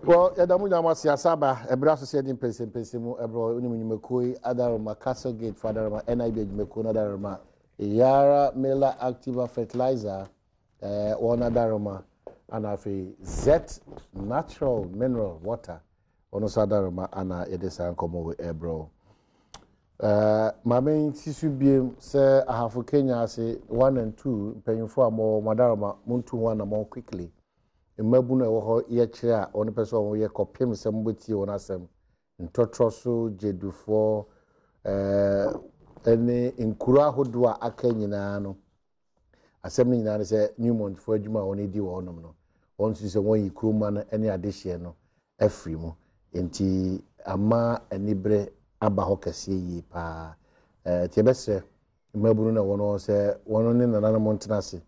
Well, Adamu Jamasi Asaba, a brass society in Pensenpensenmu, Ebro, Unimakui, Adaroma, Castle Gate, Fadarama, NIB Mekuna Darama, Yara Mela Activa Fertilizer, one Adaroma, and a Z Natural Mineral Water, Onosadarama, Anna Edesa Komo Ebro. My main tissue beam, say, I have for Kenya, say 1 and 2, paying for more Madarama, Muntu 1 more quickly. Mmabuna wo ye kire a one person wo ye kopem sem boti won asem ntotroso jedufo ene nkuru ahodo a aka nyina no asem nyina ne se Newmont fo adwuma won di wo nom no won su se won yi kuruma no ene adehye no afri mu enti ama enibre aba ho kase yi pa tie bese mmabunu na won se won ne nana mo ntenase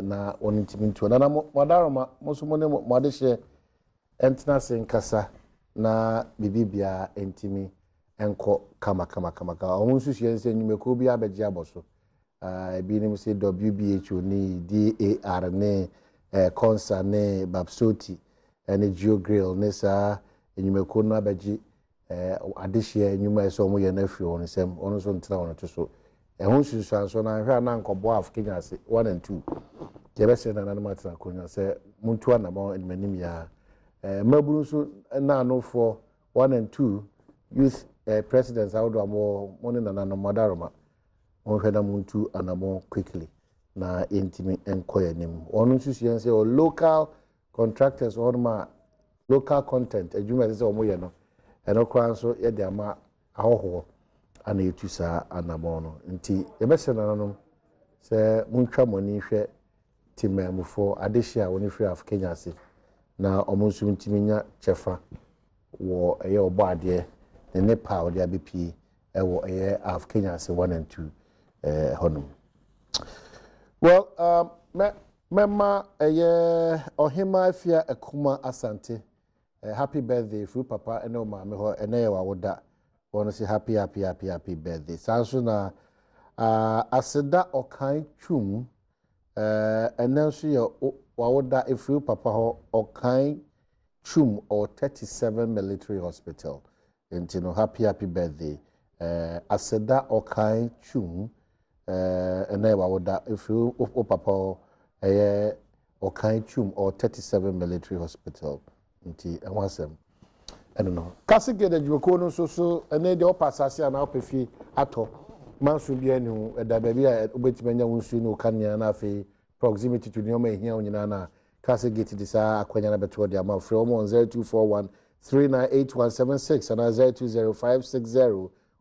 na onitimintu na modaroma mosumone modehye entenase nkasa na bibibia entimi enko kama omunsu hyense nyumeko bi abeje aboso ebi nim se WBHO ni DAR ne Consa ne Babsoti ene Geogrill ne sa nyumeko no abeje adehye nyuma eso mo ye na afiri won sem ono so ntira won to so ehun susuanso na hwa na nkobo af Kenya se 1 and 2 jebese na na matra konya se muntu anamo manim ya maburu so na anofo 1 and 2 youth presidents awdo amo moni na na modaroma on hweda muntu anamo quickly na intimi enkoya nim onu susuan se o local contractors or ma local content adwuma se o mo ye no eno kwanso ye de ama ahoho ana etusa anabono nti yebese nanom se muntwa moni hwe timamufo adehia woni hwe af Kenya se na omunsu ntiminya chefa wo eye obade ne nepa ode abepi ewo eye af Kenya se 1 and 2 honum. Well mema eye ohima afia akuma asante happy birthday fu papa ene o ma me ho ene ye wawoda want to say happy birthday. Sanso na aseda okan twum and then so your wawoda if you papa ho okan twum or 37 military hospital. And you know happy birthday. Aseda okan twum and then wawoda if you papa ho okan twum or 37 military hospital. Nti enwasem I don't know. Kasi gede jweko no so ene de opasase na opefi ato manso bia ni da baby a obetimanya wonsu ni okania na afi proximity to nyoma ehia onyina na kasi gate di sa akwanya na beto de ama free omo 0241 398176 and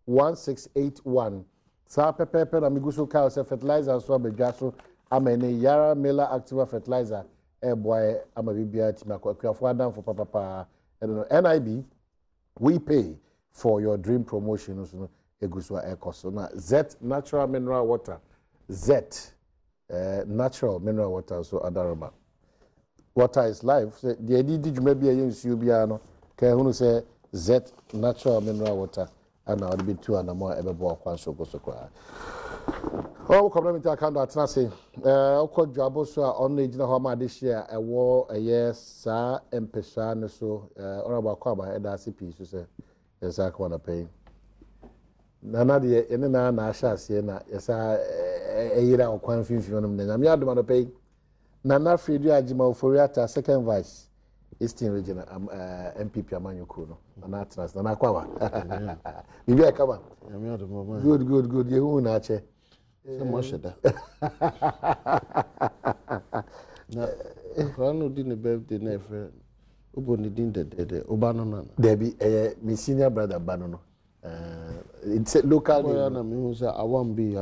0205601681 sa pepepe na miguso ka se fertilizer so abedwaso ama ene Yara Mela Activa fertilizer boy ama bibia timakwa adam for papa I don't know, NIB, we pay for your dream promotion. So Z Natural Mineral Water, Z Natural Mineral Water. So Adaroma, water is life. The idea did maybe a young Subiano can who say Z Natural Mineral Water, and I'll be 2 and more ever bought one so go so cry. Oh, community account at Nasi. Oko Jabo so on the Homa this year, a war a year, Sa Mpesa, so or about Quaba, and that's a piece, say, yes, I want to pay. Nana, the Enna Nasha, Siena, yes, a year or Quan Fifion, then I'm not to pay. Nana Fridia Jimo Furiata, second vice, Eastern Region, MPP Amanukuno, and Atlas, Nana Quava. Maybe I come on. Good, you Nache. So much that. Now, Rano didn't birthday never. Uboni didn't the Obanona. Debbie, my senior brother Banono. It's a local. I won't be.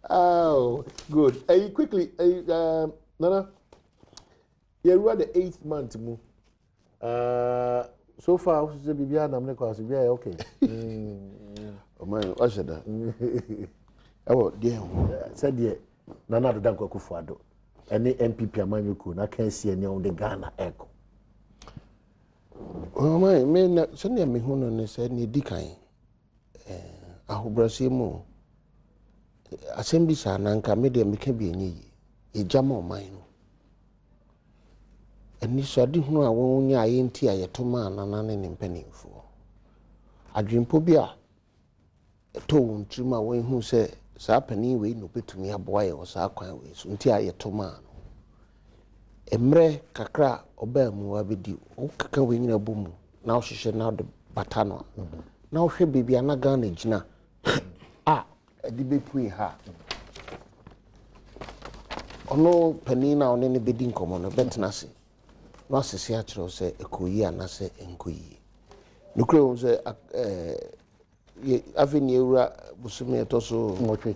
Oh, good. Quickly, Nana, you are the 8th month. So far, the Bibiana, I'm not okay. Oh, my, I said that. Oh, dear. Said, yeah, Nana Danko Kufado. Any MPP Amanuku, I can't see any on the Ghana echo. Oh, my, man, send me home and said, Ni Dikai. I hope Brasimo. Assembly Sananka made a Mikabi, a jam on mine. ani so ade hu a won nya aye nti a yetoma anana ne mpanimfo adwempo bi a to won trim a won hu se saa pani we no betumi aboa ye o saa kwan we so nti a yetoma no emre kakra oba mu abedi o kaka we nyina bomu na o hwehwe na de bata no na o hwe bibia na Ghana gina a edi bepui ha ono pani na one ne bedi nkomo no betena se no asese a kire se ekoyi anase enkoyi nukro se avenue ura busumi etoso ngotwe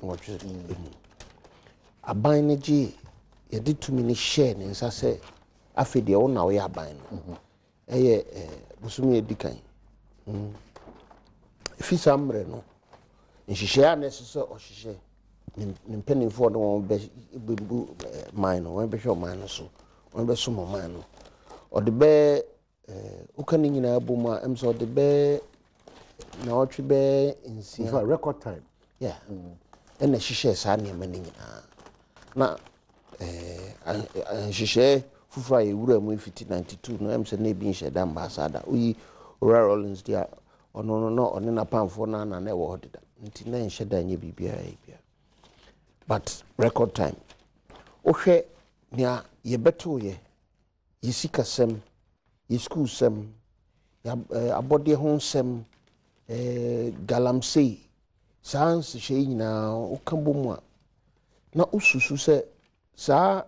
aban ne ji ye de tumi ne share ne nsa se afede wo na wo ya aban no eye busumi edikan fisa mre no nhihye anese so ohihye ne mpanimfo no won be man no won be hwe man no so won be so man no o de be ukani nyina abom a emso de be na otwe be insi for record time yeah and na hihye sa ne man nyina na hihye fufura ye wura mu 92 no emse na bi nhye da ambassador uyi Ora Rollins dia ono no one na pamfo na na wo hodida nti na nhye da nye bibia bia but record time ohwe nia ye beto ye yisika sem ye school sem ya abode ho sem galamsey sans hye nyina okambomu a na ususu se saa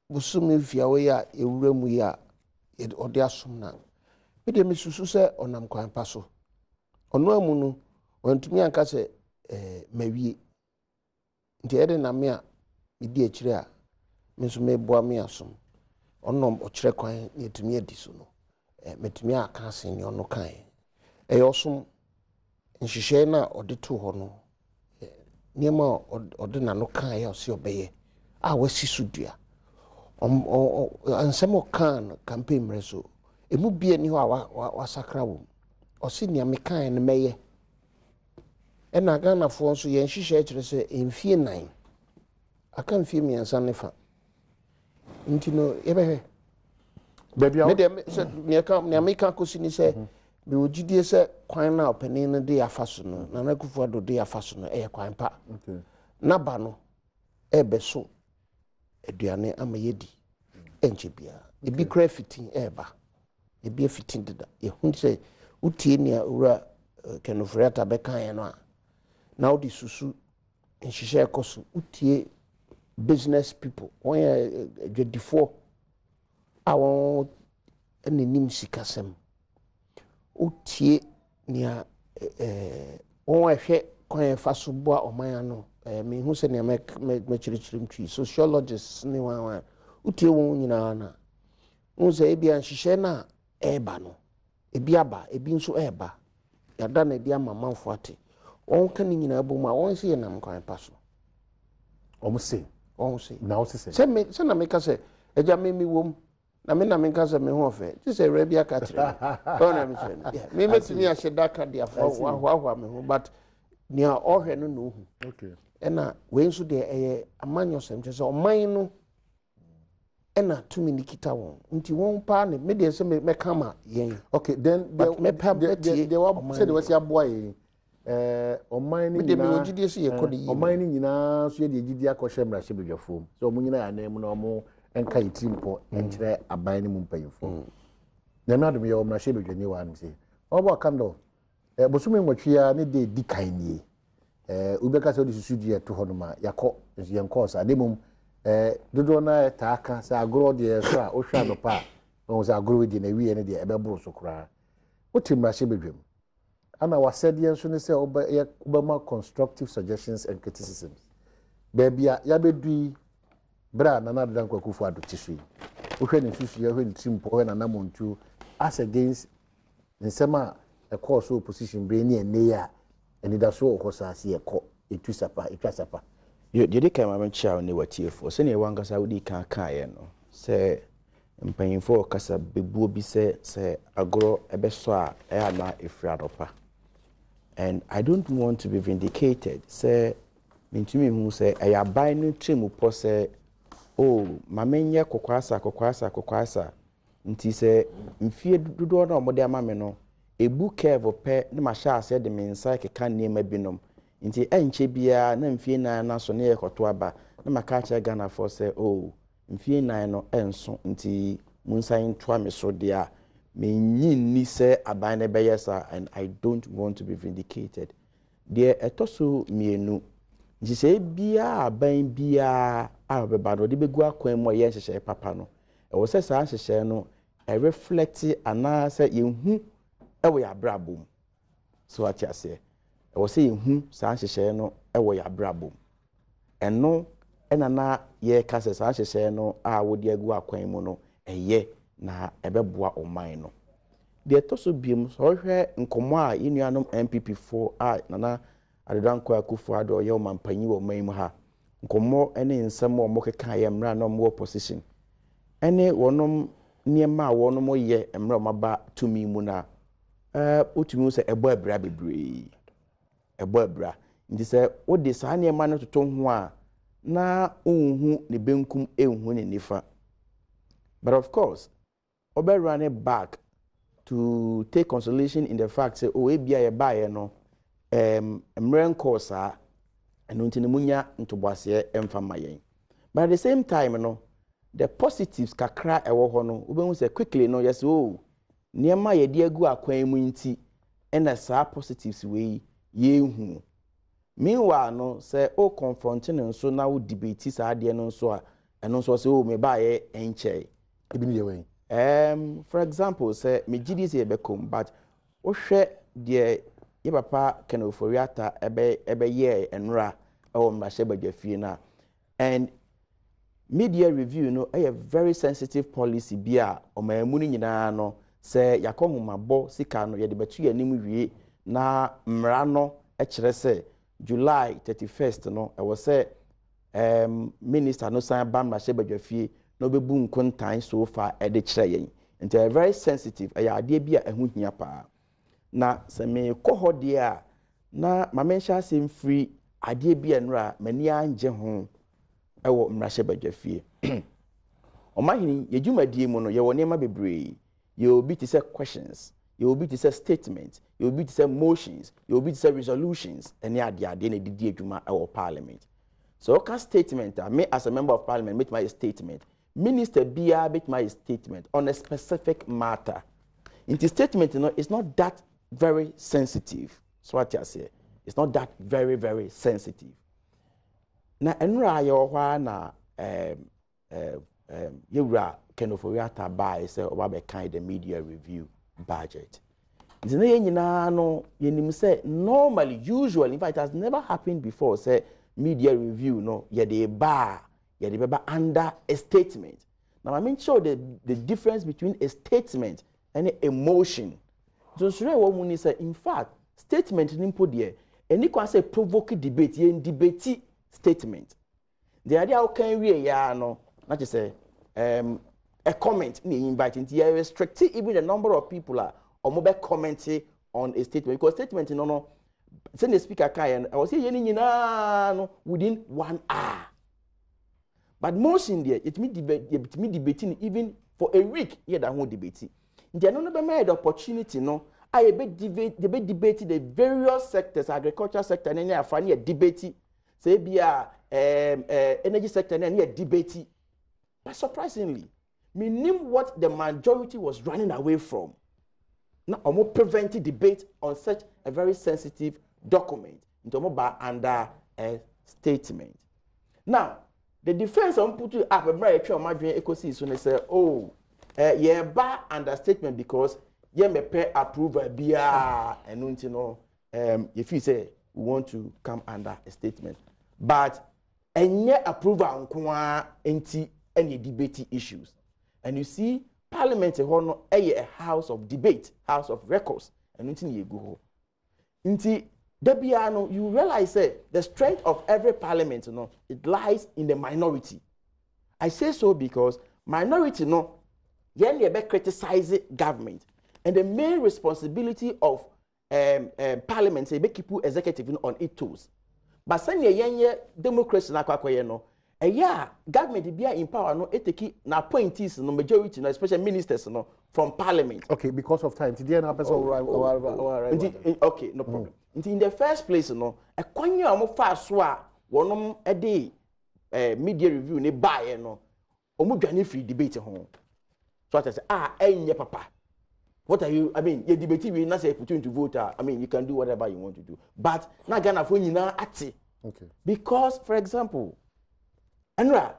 busumi fiawe ya ewura mu ya ode asom na mede mesusu se onam kwan paso ono amu no wantumi anka se mawie nti ede na me a medi akire a menso meboa me asom ono okire kwan ne etumi adi so no metumi aka asen ne ono kan osom nhihye na ode to ho no niema ode na no kan ya osi obeye a wasi sudua ansemo kan campaign mreso emu bia ni ho a wasakra wo osi nia me kan ne meye ena Ghana fo nso ye nhihye kire se emfie 9 aka mfie miensa ne fa ntino yebehwe baby me dem se nia me kan kosi ni se me ogidie se kwan na opani ne de afaso no na na kufu ado de afaso no kwan pa okay na ba no ebeso aduane ama yedi enche bia ebi kra fitin eba ebi fitin deda ehun se utie ni ura kenofreta bekan no a na odi susu nhihye ekoso utie business people won ya dwedifo awon enenim sikasem utie ni won ahwe kwan faso boa oman no me hu se ne me chirichirim twi sociologists ni wan utie won nyina na unse ebi anhihye na eba no ebi aba ebi nso eba yada na di ama manfo ate won kan nyina abom a won se ye nam kwan paso omse na o se se na me ka se eja me wom na me ka se me ho ofe ti se re bia ka kire o na me se me metumi a sheda ka dia fo wa me ho but nia ohwe no no hu okay ena we nso de amanyosem che se oman no ena tumi nikita won nti won pa ne me de se me kama yen okay then me pa betie they were said they was aboa yi oman ni nyina me ogidie se ye kodi yi oman ni nyina so ye de gidi akɔhwɛ mra hye bedwafo so omo nyina ya na mu na omo enka yitimpo enkyerɛ aban ni mu mpanyifo na me adom ye mra hye bedwani wa no se obo kando bosumi nwatwia ne de di kan nie ubeka se odi susu die to ho no ma yakɔ yen course ademum dodo na taaka sa agro de so a ohwa no pa o sa agro de na wie ne de ebeboro so kra otimra hye bedwam ana wasɛdeɛ nso ne sɛ obama constructive suggestions and criticisms baabia ya bedui bra na na dan kwakufu adotiso wohwɛ ne susu ya hwɛ ne timpo hwɛ na namontu as against nsema a course opposition be ne ene ya eni da so okosase ekɔ etu sapa Yedi kai ma menchia ne watiefo se ne wankasa wodi kan kae no se mpanyimfo kasa bebuo bi se agro ebeso a na efra dopa and I don't want to be vindicated say mintumi hu say ayaban no tremu po se oh mamenye kokwasa nti se mfie dodo na omode ama me no ebu curve pe na ma sha ase de me nsa keka niema binom nti enche bia na mfie na so na yekoto aba na maka cha Ghana for say oh mfie no enso nti munsan toa me so dia me nyinni se aban na beyesa and I don't want to be vindicated there etoso mienu nti se bia aban bia a beba no de begu akwan mu ye nhyehyɛ papa no e wo se saa nhyehyɛ no e reflect ana se yehu e wo ya brabom so ati ase e wo se yehu saa nhyehyɛ no e wo ya brabom eno ena na ye ka se saa nhyehyɛ no a wo de agu akwan mu no eye na ebeboa oman no de toso biem so hwɛ nkomo a yenuanom MPP4 a nana adedanko akufo ado ye omampanyi wo man mu ha nkomo ene nsem wo mokeka ye mra na mo opposition ene wonom niema a wonom ye mra maba tumi mu na otumi se ebo abra bebre ebo abra ndi se wo de saa niema no toto ho a na unhu ne benkum enhu ne nifa but of course obe run it back to take consolation in the fact say oh ebia ye bae no mren course a eno ntine munya ntoboase emfa mayen but at the same time no the positives kakra ewo ho no obehu say quickly no yes oh niema ye de agu akwan mu nti ena saa positives we ye hu meanwhile no say o confronting nso na wo debate saa de no nso a eno nso say oh me bae enche ebi ni ye wen for example say me gidi say bekom but wo hwe de ye papa kenoforiata ebe ye enra o mrahye badwafie na and media review no a very sensitive policy bia o maamu ni nyina no say yakohumabo sika no ye de betu ya nim wie na mra no e kire say July 31st no e wo say minister no san ba mrahye badwafie no bebu nkontan so far e de kire yen nti very sensitive e ya ade bia ehu hia pa na se me koho de a na mamensha asem free ade bia nra mani anje ho ewo mrahye badwafie omahini yedwumadie mu no ye wo niema bebre ye obi to say questions ye obi to say statements ye obi to say motions ye obi to say resolutions ene ade na didi adwuma ewo parliament so ka statement me as a member of parliament make my statement minister bia make my statement on a specific matter in the statement you know it's not that very sensitive so what I say it's not that very sensitive na enra ye ohwa na yewra kenoforiata buy say oba be kind the media review budget ntina ye nyina no yenim say normally usually in fact it has never happened before say media review no ye dey beba under a statement now I mean show the difference between a statement and an emotion so sure what we say in fact statement nimpo there any can say provoke debate ye debate statement the idea how can we ya no not to say a comment ni invite into you restrict even the number of people are or mobile commenting on a statement because statement no send the speaker can I was say ye nyina no within 1 hour but motion there it me debating even for a week here that whole debate there no be made opportunity no I be debate the various sectors agriculture sector and any afani debate say bia energy sector and any debate but surprisingly meaning what the majority was running away from now almost preventing debate on such a very sensitive document into under a statement now the defense on put up a very true margin ecosystem so say oh yeah ba understatement because ye me pay approval bia and you know if you say we want to come under a statement but enye approval nkoa enti any debate issues and you see parliament no a house of debate house of records and nti ye go ho nti debiano you realize the strength of every parliament it lies in the minority. I say so because minority yen be criticize government and the main responsibility of parliament say make people executive on its toes but send yen democracy na kwakwaye no yeah, government be in power no eteki na appointees no majority no especially ministers no from parliament. Okay, because of time. Today na person Okay, no problem. In the first place no, e kwanye omo fa so a wonom e dey media review ne buy no. Omo dwane free debate ho. So I say enye papa. What are you? I mean, you debate we not say put you to vote. I mean, you can do whatever you want to do. But na Ghana for nyina ati. Okay. Because, for example, Enra,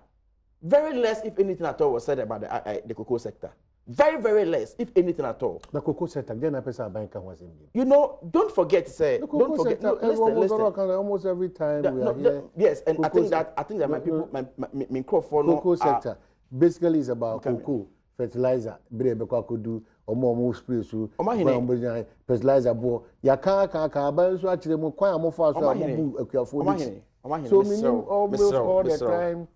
very less, if anything at all, was said about the cocoa sector. Very, very less, if anything at all. The cocoa sector, you know, don't forget, say, don't forget. Listen. Almost every time we are here. Yes, and I think that my people, my microphone. Cocoa sector basically is about cocoa, fertilizer, could do. Omo spray so fertilizer bo ya kan ba so akire mo kwan amofo aso abu akuafo so meaning almost all the time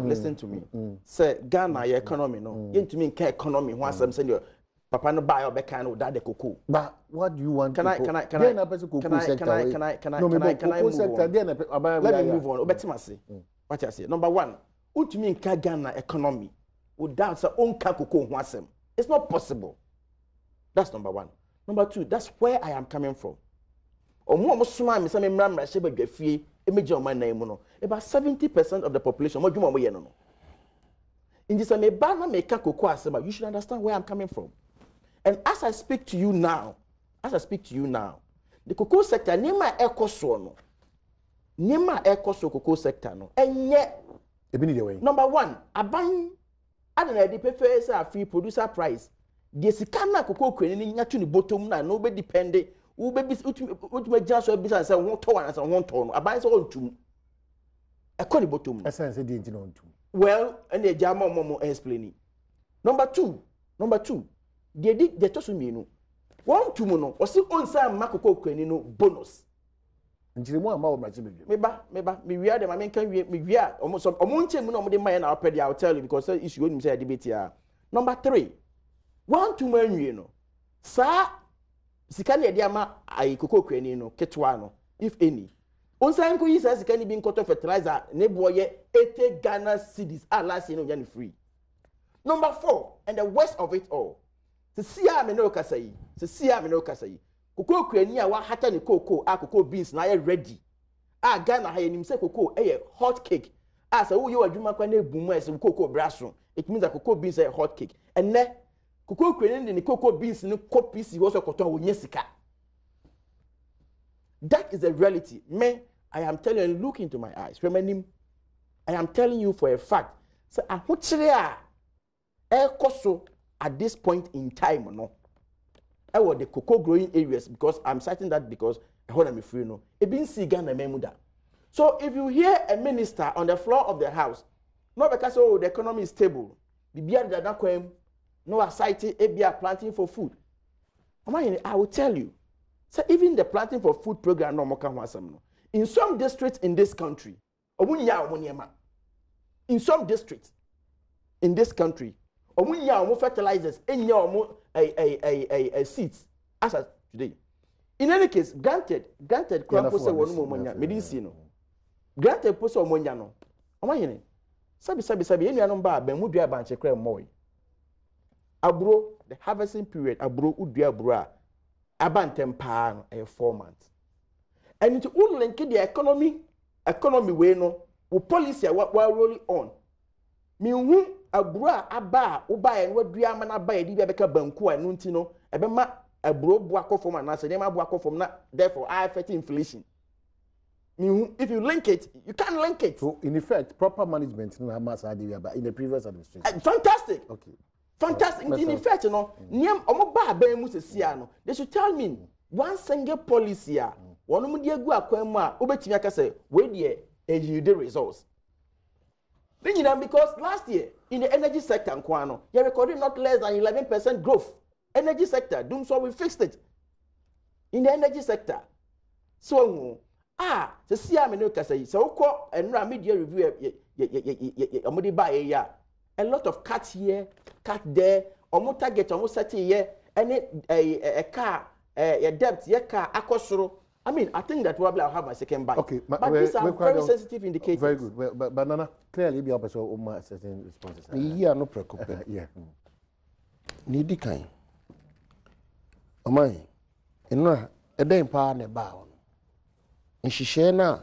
listen to me say Ghana your economy no yentumi nka economy ho asem say papa no buy obekan no that the cocoa. But what do you want? Can I let me move on obetima say what I say number 1 utumi nka Ghana economy without say onka cocoa ho asem. It's not possible. That's number 1. Number 2, that's where I am coming from. About 70% of the population, in this you should understand where I'm coming from. And as I speak to you now, the cocoa sector, Nema cocoa sector, and yet, number 1, Aban. I don't know the prefer a free producer price. The Sikana cocoa queen in the bottom now, nobody depended. Who babies would just a business and 1 ton and 1 ton. I buy so to a collie bottom. Well, and the Jama Momo explaining. Number 2, they did the Tosumino. 1 2 mono or still on some Macoco queen bonus. Maybe me we are the man can we are almost some omunche mu no mo de man na opedi I'll tell you because issue you say debate here. Number 3, 1 2 man wie no sa sika na de ama ai kokoko kwani no ketwa no if any onsan ko yi sa sika ni bi nkoto fertilizer ne boye 80 Ghana cedis last year no yan free. Number 4, and the worst of it all, se sia me no kasai cocoa kwani a wa hata ne cocoa cocoa beans na ye ready Ghana ha yenim say cocoa hot cake say wo ye wadwuma kwa na ebumu ese cocoa braso it means that cocoa beans hot cake and ne cocoa kwani ne cocoa beans ne copy si wo so koton wo nyesika. That is a reality. Me, I am telling you, look into my eyes. Remember, I am telling you for a fact. So ahokyere a koso at this point in time no I want the cocoa growing areas because I'm citing that because I hold me free no. It been see Ghana memuda. So if you hear a minister on the floor of the house, not because the economy is stable, no citing ABR planting for food. I will tell you. So even the planting for food program no more can no. In some districts in this country, in some districts in this country, fertilizers seeds as of today. In any case, granted, granted poso omonya no. Omahene. Sabi enu anom ba ben mudua ba nche kra moy. Abro the harvesting period abro udua abro a abantem pa no 4 months. And it will link the economy way no wo policy wa rolling on. Mi hu abro aba uba en wadua ama na ba edi bia beka banku a no nti no ebe ma abro bo akofom na se dem abo akofom na therefore I affect inflation. If you link it, you can't link it. So in effect, proper management in the previous administration. Fantastic. Okay. Fantastic. In effect, you know, they should tell me one single policy. One the results. Because last year in the energy sector, you recorded not less than 11% growth. Energy sector, so we fixed it. In the energy sector. So the see me no say so call and media review a lot of cut here, cut there, almost target almost 30 here, and a car, a debt, your car, akosoro, I mean, I think that probably I'll have my second bite. Okay, but these are very sensitive indicators. Very good. Well, but Nana, clearly, be opposite of certain responses. Yeah, no preoccupation. Yeah. Need kind. Oh my, and a damn pound about. And she share now.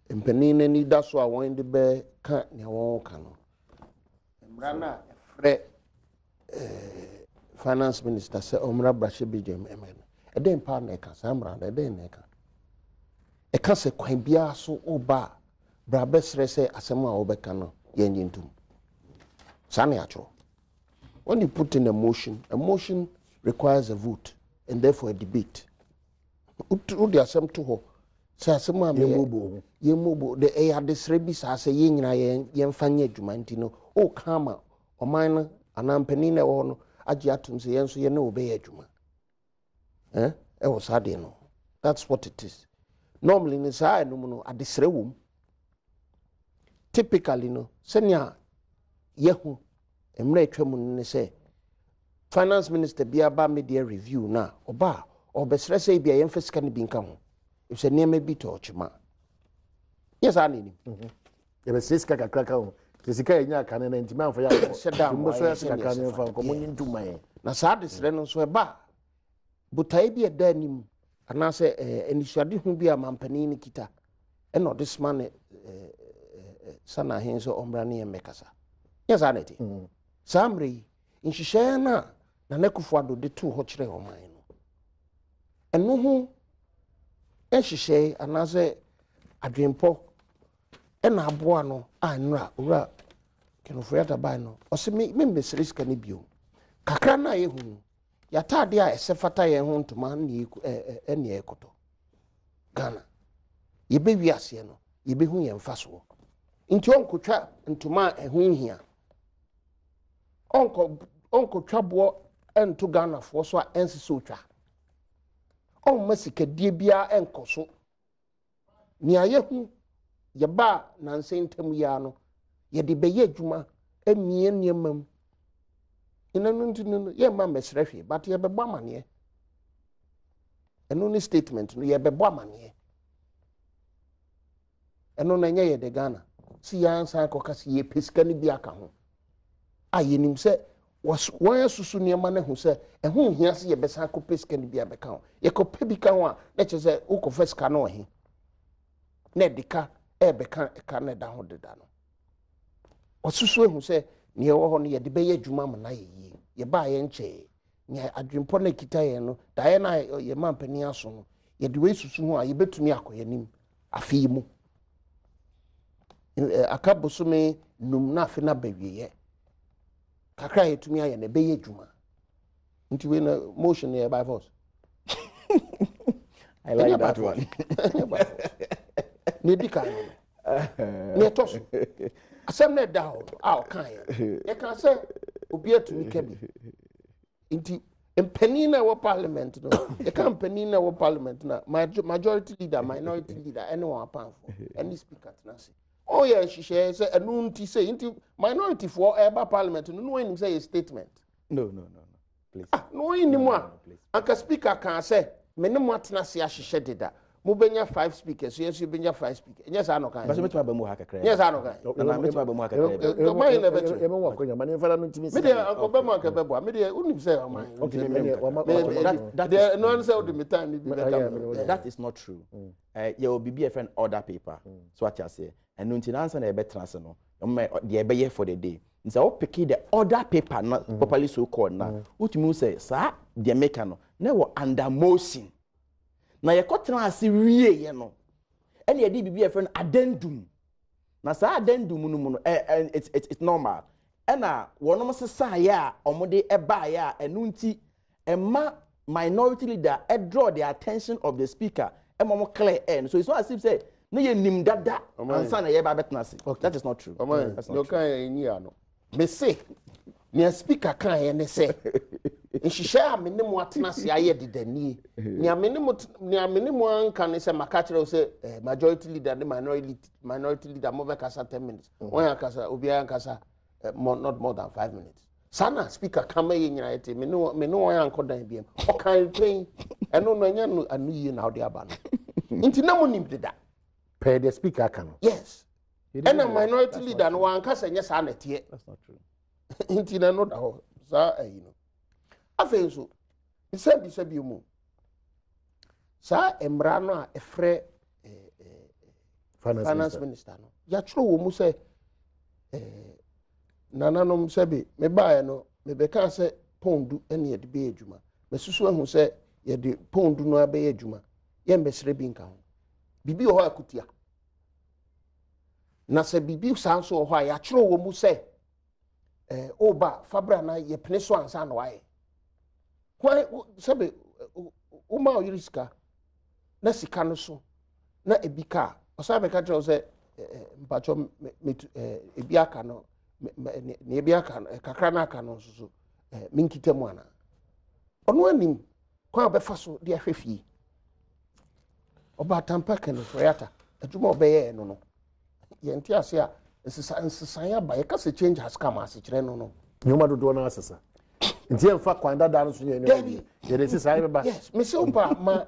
And Penina need that's why I want the bear can't near one canoe. And Brana, finance minister said, Omra Brashe Bijam Emen. A damn pound neck, Samra, a damn neck. A cancer quite be so oba. Brabes rese asema obekano yenjintum. Sani acho. When you put in a motion requires a vote and therefore a debate. Udi asem to ho. Sa asema me yemubo de eya desrebi sa se yenyina yemfanye adwuma ntino o kama oman no anampani na wo no agi atum se yenso ye na obey adwuma. E wo sade no. That's what it is. Normally in sa no no adesrewum. Typically no senya yehu emre twemu ne say finance minister bia ba media review na oba obesre say bia yem fisika ne bi nka ho if say neme bi to ochima yes anini ye be fisika kakaka ho fisika enya aka ne ntima amfa ya sheda mo so ya fisika ka ne mfa ko mo nyintuma ye na sa desre no so eba butai bi eda nim ana say enisuade hu bia mampani ne kita eno this man sana henso ombrani yemekasa yes aneti samri inshishena na nekufuado de tu ho kire o man no eno hu ehihye anaze adwempo ena aboa no anra ora kenofriata bai no ose me mesriska ne bio kakra na ye hu ya tade a esefata ye hu ntoma ne ene ekoto Ghana yebe wiase no yebe hu ye mfaso nti onkotwa ntoma ehun hia onkotwa bo ento Ghana fo so a ensese otwa on masikadie bia enkoso ni ayehu ye ba nanse ntam ya no ye de beye adwuma amie niemam inanu ntinu ye ma mesrehwe but ye bebo amane eno ni statement no ye bebo amane eno na nye ye de Ghana si yansa kokasi ye pesika ni bi aka ho ayenim se wọ́n susu niema ne ho se ehun hia se ye besa ko pesika ni bi abeka ho ye ko pebika ho a na che se wo ko fesika no he na edika beka ka na da ho deda no osusu ehun se ne ye wo ho no ye de beye adwuma ma na ye ye ba ye nche nya adwempo na kita ye no da ye na ye mampani aso no ye de we susu ho a ye betumi akoye nim afi mu akabosume num na afi na bawiye kakra yetumi aye na beye adwuma nti we na motion here by force I like that one. Ne dika no ne toso asem na da ho a kan ye kan say obi atumi ka bi nti empani na wo parliament no e kan empani na wo parliament na majority leader minority leader anyone apanfo any speaker tenase oh yeah she say anunti say into minority for eba parliament no when him say a statement No, please. no inimu a anka speaker kan say me ne mo atena se ahihye deda mo benya 5 speakers so yes you benya 5 speakers yes ano kan But so metwa ba mu ha kakra. yes ano kan Na metwa ba mu ha kakra. e me wa konya mane fara no ntimi me de anko be mo anka be bo me de unim say o man okay that no one say o de metan ni bi That is not true. You will be a friend order paper. So what you say. And until answer na better answer no. The ebe for the day. Nse o pick the order paper na properly so called na. Utimi say sir the maker no. Na wo under motion. Na ye kotena ase wie ye no. Ene ye di be a friend addendum. Na sa addendum no mu no it's normal. Ena wonom sesa ya omode eba ya enu nti emma minority leader draw the attention of the speaker mo clear end so it's not as if say no ye nim dada ansa na ye ba betna se that is not true. That's not true. Eni ano me say ne speaker kan ye ne say nhihye a me ne mo atena se aye dedani ne amene mo anka ne say makachire say majority leader ne minority leader mo be kasa 10 minutes won ya kasa obi an kasa not more than 5 minutes sana speaker kama ye nyina yete me no yan kodan biem o kan train eno no nya no anu yi na odi aba no nti na mo nim deda per the speaker kan yes and a minority leader no wan kasa nya sa na tie That's not true. nti na no da ho sa ayi no afen so bisa bi mu sa emra no a efre finance minister no ya chro wo mu se nananom sebe me bae no me beka se pondu ene yede be adwuma me susu ahu se yede pondu no abe adwuma ye mbesre bi nka ho bibi ho akutia na se bibi sanso ho a ya chro wo mu se oba fabra na ye pene so ansa na wae kwa sebe uma o yiriska na sika no so na ebika osabe ka tro se mpacho ebi aka no ne ebi aka kakra na aka no so minkita mu ana ono anim kwa obefa so de ahwefie oba tampa kan foyata adwuma obeye no no ye nti ase a nsisa ya ba ye ka se change has come as kire no no nyoma dodo na asesa nti emfa kwanda da no so ye ne ye de sisa ye ba yes me se oba ma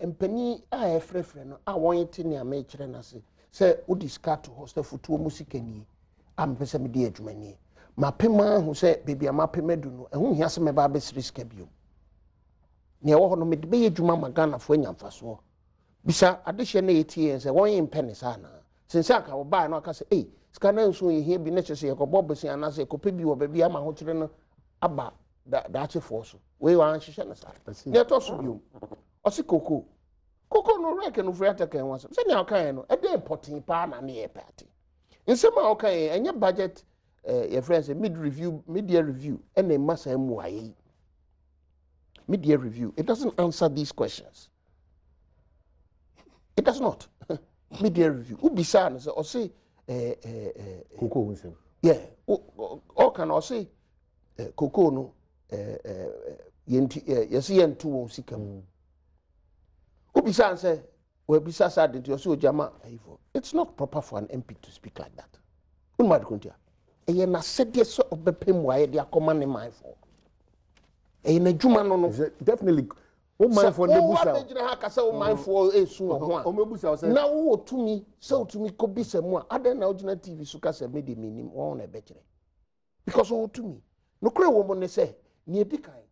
empani a efrefre no a won yete ne a me kire na se odiska to hostel futuo musikani am pese me de adwuma ni ma pema hu se bebia ma pemedu no ehu hia se me ba be siriska bio ne wo ho no me de be adwuma magana fo anyamfaso bisa adehye na yetie se won yin pene sana sinse aka wo ba no aka se sika na nso ye hia bi na chese ye ko bobesin anase ko pe bi wo ba bi ama ho kire no aba da che force we wan hihye na sa ne to so bio o se koko no reke no friata kan wa se ne aka no e de important pa na ne ye party nsema aka enye budget your friends media review and a massa media review it doesn't answer these questions. It does not. Media review ubisa no say or say koko winsem yeah o can or say koko no yenti yesi yentu won sikam ubisa say we bisa sad into so jama evil. It's not proper for an MP to speak like that. Unma de kontia e na sede so obepem wa ye de akoma ne mindful e na dwuma no definitely o mindful ne busa o wa ha kasa o mindful esu ho a o mebusa o say na wo tumi se otumi ko bisa mu a adan na ogina TV so kasa me de minim won na be kire because o tumi no kure wo mo ne say ne edikan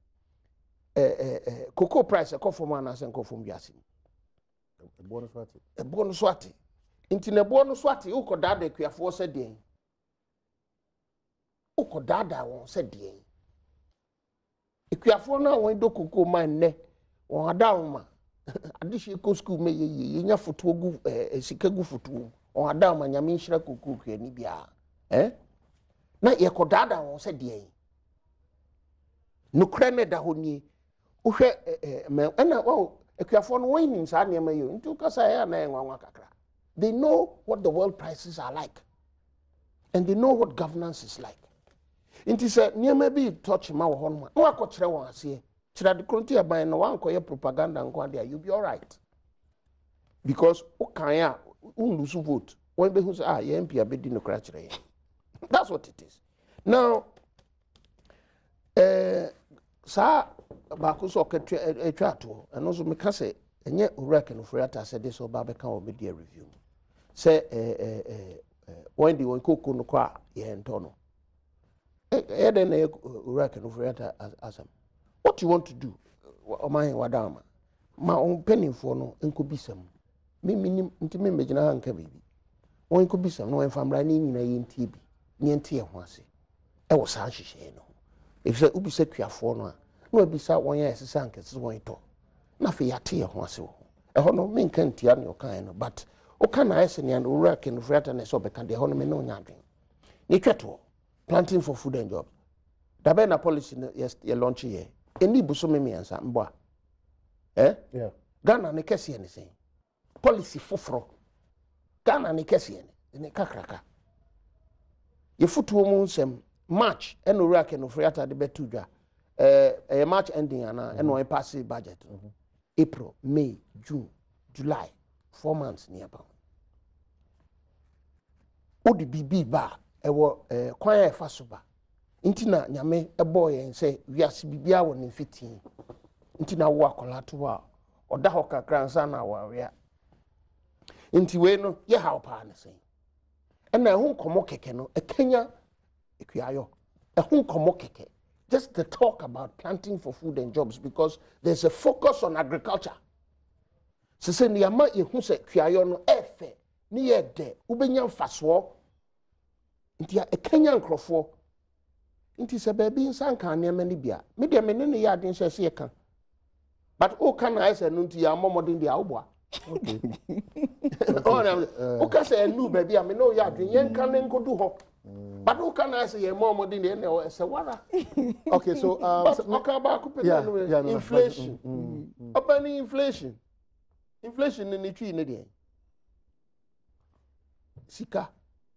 cocoa price e ko fom ana se ko fom biase bonus wati inti ne bonus wati ukoda da kuafo se den ukoda da won se den ekuafo na won do cocoa man ne won ada ma adishi ko school me ye nya foto gu sika gu foto won ada ma nyame nhira cocoa kuani bia na ye koda da won se den no kra ne da honi uhwe na wo ekuafo no won nim sa ne ma yo nti ukasa ya na enwa kakra. They know what the world prices are like and they know what governance is like. Inti say niam bi touch ma wo hono ma akọ kire won ase kire de kronti aban no wan koye propaganda nko dia you be all right because o kan ya lose vote when be who say ye MP abedi no kra kire. That's what it is. Now sa ba ko so ketwa etwa to eno so me ka say enye urek no friata say this oba be kan o media review say when the koko no kwa ye ento no then urek no friata asam what you want to do o man wadama ma on penifo no enko bisam me minim ntime megina hanka bibi won enko bisam no enfamra ni nyina ye ntie bi ni ntie ho ase e wo sa hihye no if say ubisa tuafo no a no bisa won ya esesa nkese won to na fe yate ye ho ase wo e ho no me nka ntia ne o kan no but o kan na ese ne and urek no friata ne so be kan de ho no me no nya adwen ni tweto planting for food and jobs da be na policy no yes ye launch ye eni buso me miansa mbo yeah Ghana ne kese ne sen policy foforo Ghana ne kese ne kakraka ye futuo mu nsem March eno urek no friata de betu dwa March ending ana eno e pass budget April May June July 4 months near about odi bibi ba ewo kwan e fa so ba nti na nyame eboy en say wiase bibia wo ne fitin nti na wo akola to a oda ho kakra nsa na aware nti we no ye haw pa ne say na ho komo keke no ekanya ekuayo ho komo keke just the talk about planting for food and jobs because there's a focus on agriculture se ni ama ye hu se kuayo no efe ni ye de ubenya mfaso nti ekanya nkrofo nti se baby nsan kan ne mani bia me de me ne ya den se kan but o kan I say no nti ya momodin dia oboa okay o ka say nu baby me no ya den yen kan nkodu ho but o can I say your mom didn't know say what? Okay, so okay about inflation. About inflation. Inflation in the tree in the Sika.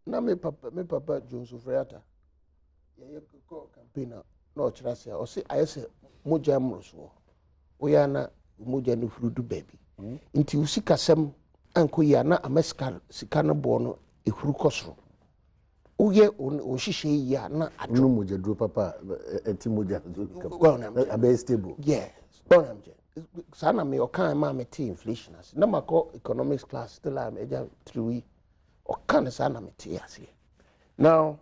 Na me papa Jones Freata. Yeah, campaigner. No trust or say I say moja mroso. Oyana moja no frudu baby. Inti usika sem anko ya na ameska sikana bono e huru kosro. Uye o shishe ya na ajo no moja dro papa enti moja abe stable yes bonam je sana me o kan ma me te inflation as na mako economics class still am eja 3 o kan sana me te ase now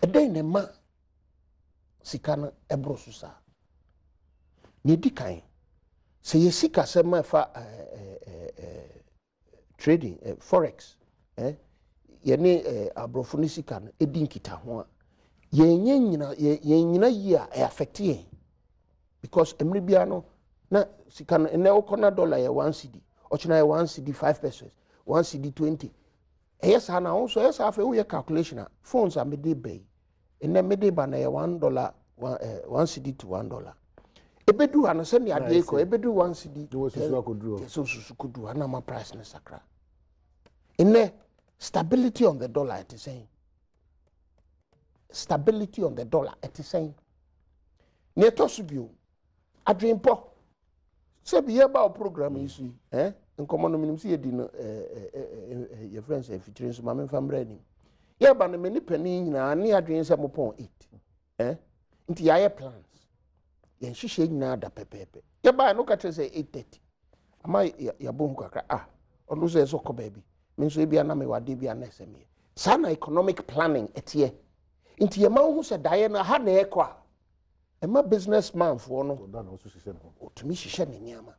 e dey ne ma sika na ebro so sa ni di kan se ye sika se ma fa trading forex yene abrofo ni sika no edi nkita ho a yennyina yi a affect yen because emre bia no na sika no ene okona dollar ye 1 cedi ochina ye 1 cedi 5 pesos 1 cedi 20 eyesa na won so eyesa afa we calculation phones are mede bay ene mede ba na ye $1 1 cedi to $1 ebedu ana se ne ade ko ebedu 1 cedi do so akoduro so kudu ana ma price na sakra ene stability on the dollar it is saying stability on the dollar it is saying neto subio adwempo se biye ba program yi su nkomo no minim se yedi no your friends and featuring so mame famra ni ye ba no mani pani nyina ne adwen se mopon 8 nti ya plans ye hihye nyina da pepepe ye ba no ka tese 8:30 ama ya bohu kakra onu se so ko baby menso e bia na me wade bia na eseme sana economic planning etie nti ye ma hu se dae na ha na ekwa e ma businessman fo no da na so hihye no otumi hihye ne nyama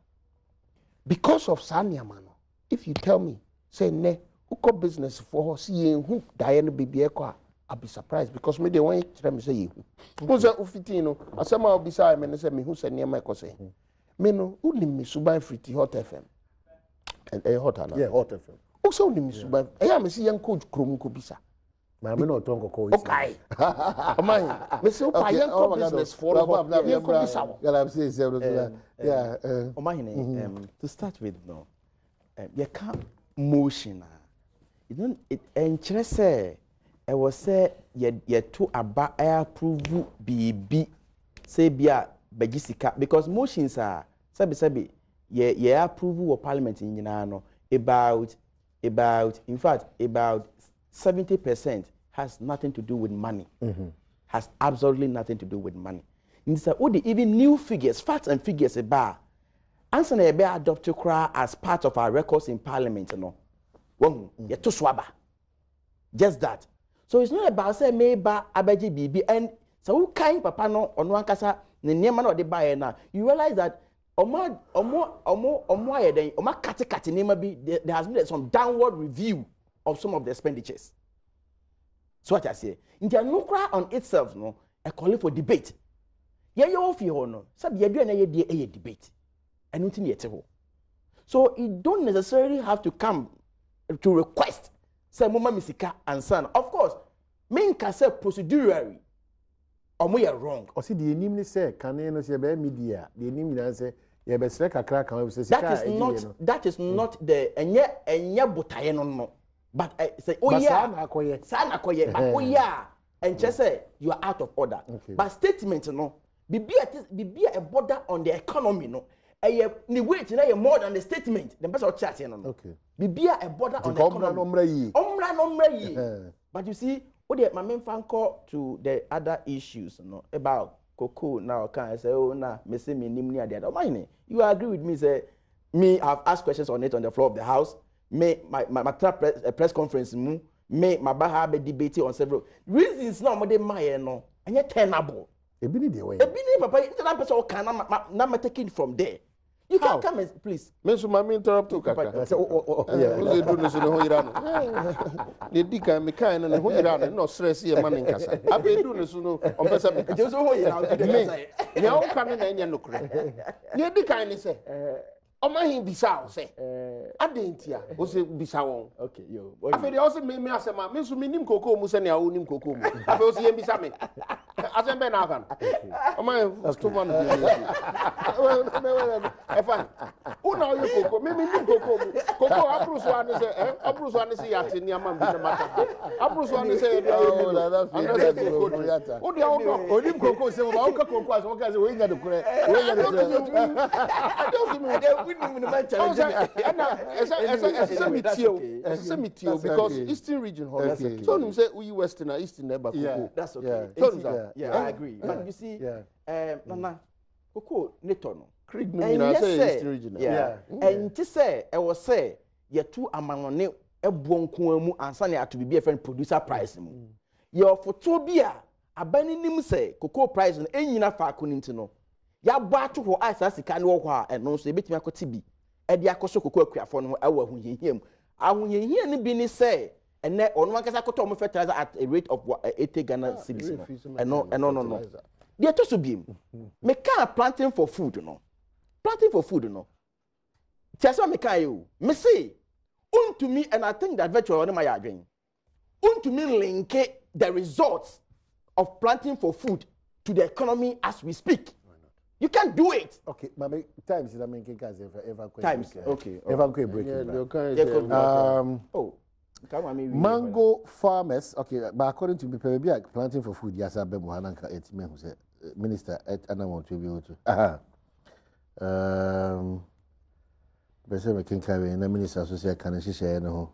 because of sanyama no if you tell me say ne uko business for ho see ye hu dae no bibia ekwa I'll be surprised because me dey wan tell me say ye hu so ufiti no asema obisa me ne say me hu se nyama ekwa say me no unim me suban friti hot fm and hot ana yeah hot fm also ni misuba eya me si yan coach krom ko bisa ma me no ton kokko okay amai me se opa yan ko business for yan ko bisa galamsey say yeah to start with no you can't motion you don't it interest I was say ye to aba approve bibi say bia bagisika because motions are sabi ye approve wo parliament nyina no about in fact about 70% has nothing to do with money. Has absolutely nothing to do with money. In so even new figures, facts and figures about answer na be adopt as part of our records in parliament no. One you to swaba. Just that. So it's not about say meba abeji bibi and so who kind papa no ono ankasa ne niema na ode buy na you realize that there has been some downward review of some of the expenditures. So what I say, in the nukra on itself, no, a call for debate. Yeah, you offer no, some ye do a debate, and nothing yet. So you don't necessarily have to come to request say mama misika and son. Of course, men can say procedurally, or we are wrong. Or see the enemy say can no say be media, the enemy say that is not the enya botaye no but say oh yeah sana koye but oh yeah and just say you are out of order but statement no bibia a border on the economy no ni wait na more than the statement the person chat no okay bibia a border on the economy omra no mra yi but you see What the my main fan call to the other issues, about cocoa now can I say, oh nah, me say me nimni at the other. Mine, you agree with me? Say me, I've asked questions on it on the floor of the house. Me, my press conference, me, my baha be debating on several reasons. Now, my my no, and yet tenable. A bit the way. A bit papa, that person can not take it from there. You can come and please. Mensu mami interrupt to kaka. Yeah, we do this no hirano. The dika me kan na ho hirano no stress ye man nkasa. Abe do this no on pesa me. Just ho hirano me. Ne o kan na enya no kure. Ne dika ni se. O ma hin bisa o se. Adentia o se bisa won. Okay, yo. Afi de o se me asema mensu me nim koko mu se ne a o nim koko mu. Afi o se ye bisa me. Asembe na kan. O ma to man. Fine. Una yo koko, me nim koko mu. Koko apruso ani se, apruso ani se yati ni ama bi na mata. Apruso ani se dey. Oh, that's it. O dey o Onim koko se ba o ka koko aso o ka se we nya de kure. We nya de kure. I don't know. We no man challenge. Esa mitio because Eastern region hall. So you say we Western or Eastern neighbor koko. That's okay. Yeah, I agree. But you see, Nana, koko neto no. Creed no mean say Eastern region. Yeah. And to say, I was say, ye two amanone ebuon ko mu ansa na to be a friend producer price mu. Your photo bia abani nim say koko price no enyina fa akoninti no. Ya ba to ho ice asika ne wo ho a eno so ebetimi akoti bi. E de akoso koko akuafo no awu ahunhiam. Ahunhia ne bi ni say ene ono ankasa koto mo fertilizer at a rate of 80 Ghana cedis. No. They to so bi. Me can planting for food no. Planting for food no. Tiasa me can you. Me say unto me, and I think that virtual on my adwin. Unto me link the results of planting for food to the economy as we speak. You can't do it. Okay, but times that main case ever times. Okay. Ever break. Mango farmers. Okay, but according to me, maybe planting for food. Yes, I be Muhananka etime who say minister et anamon to be able to. Bese me kin kawe na minister so say kan hihye no.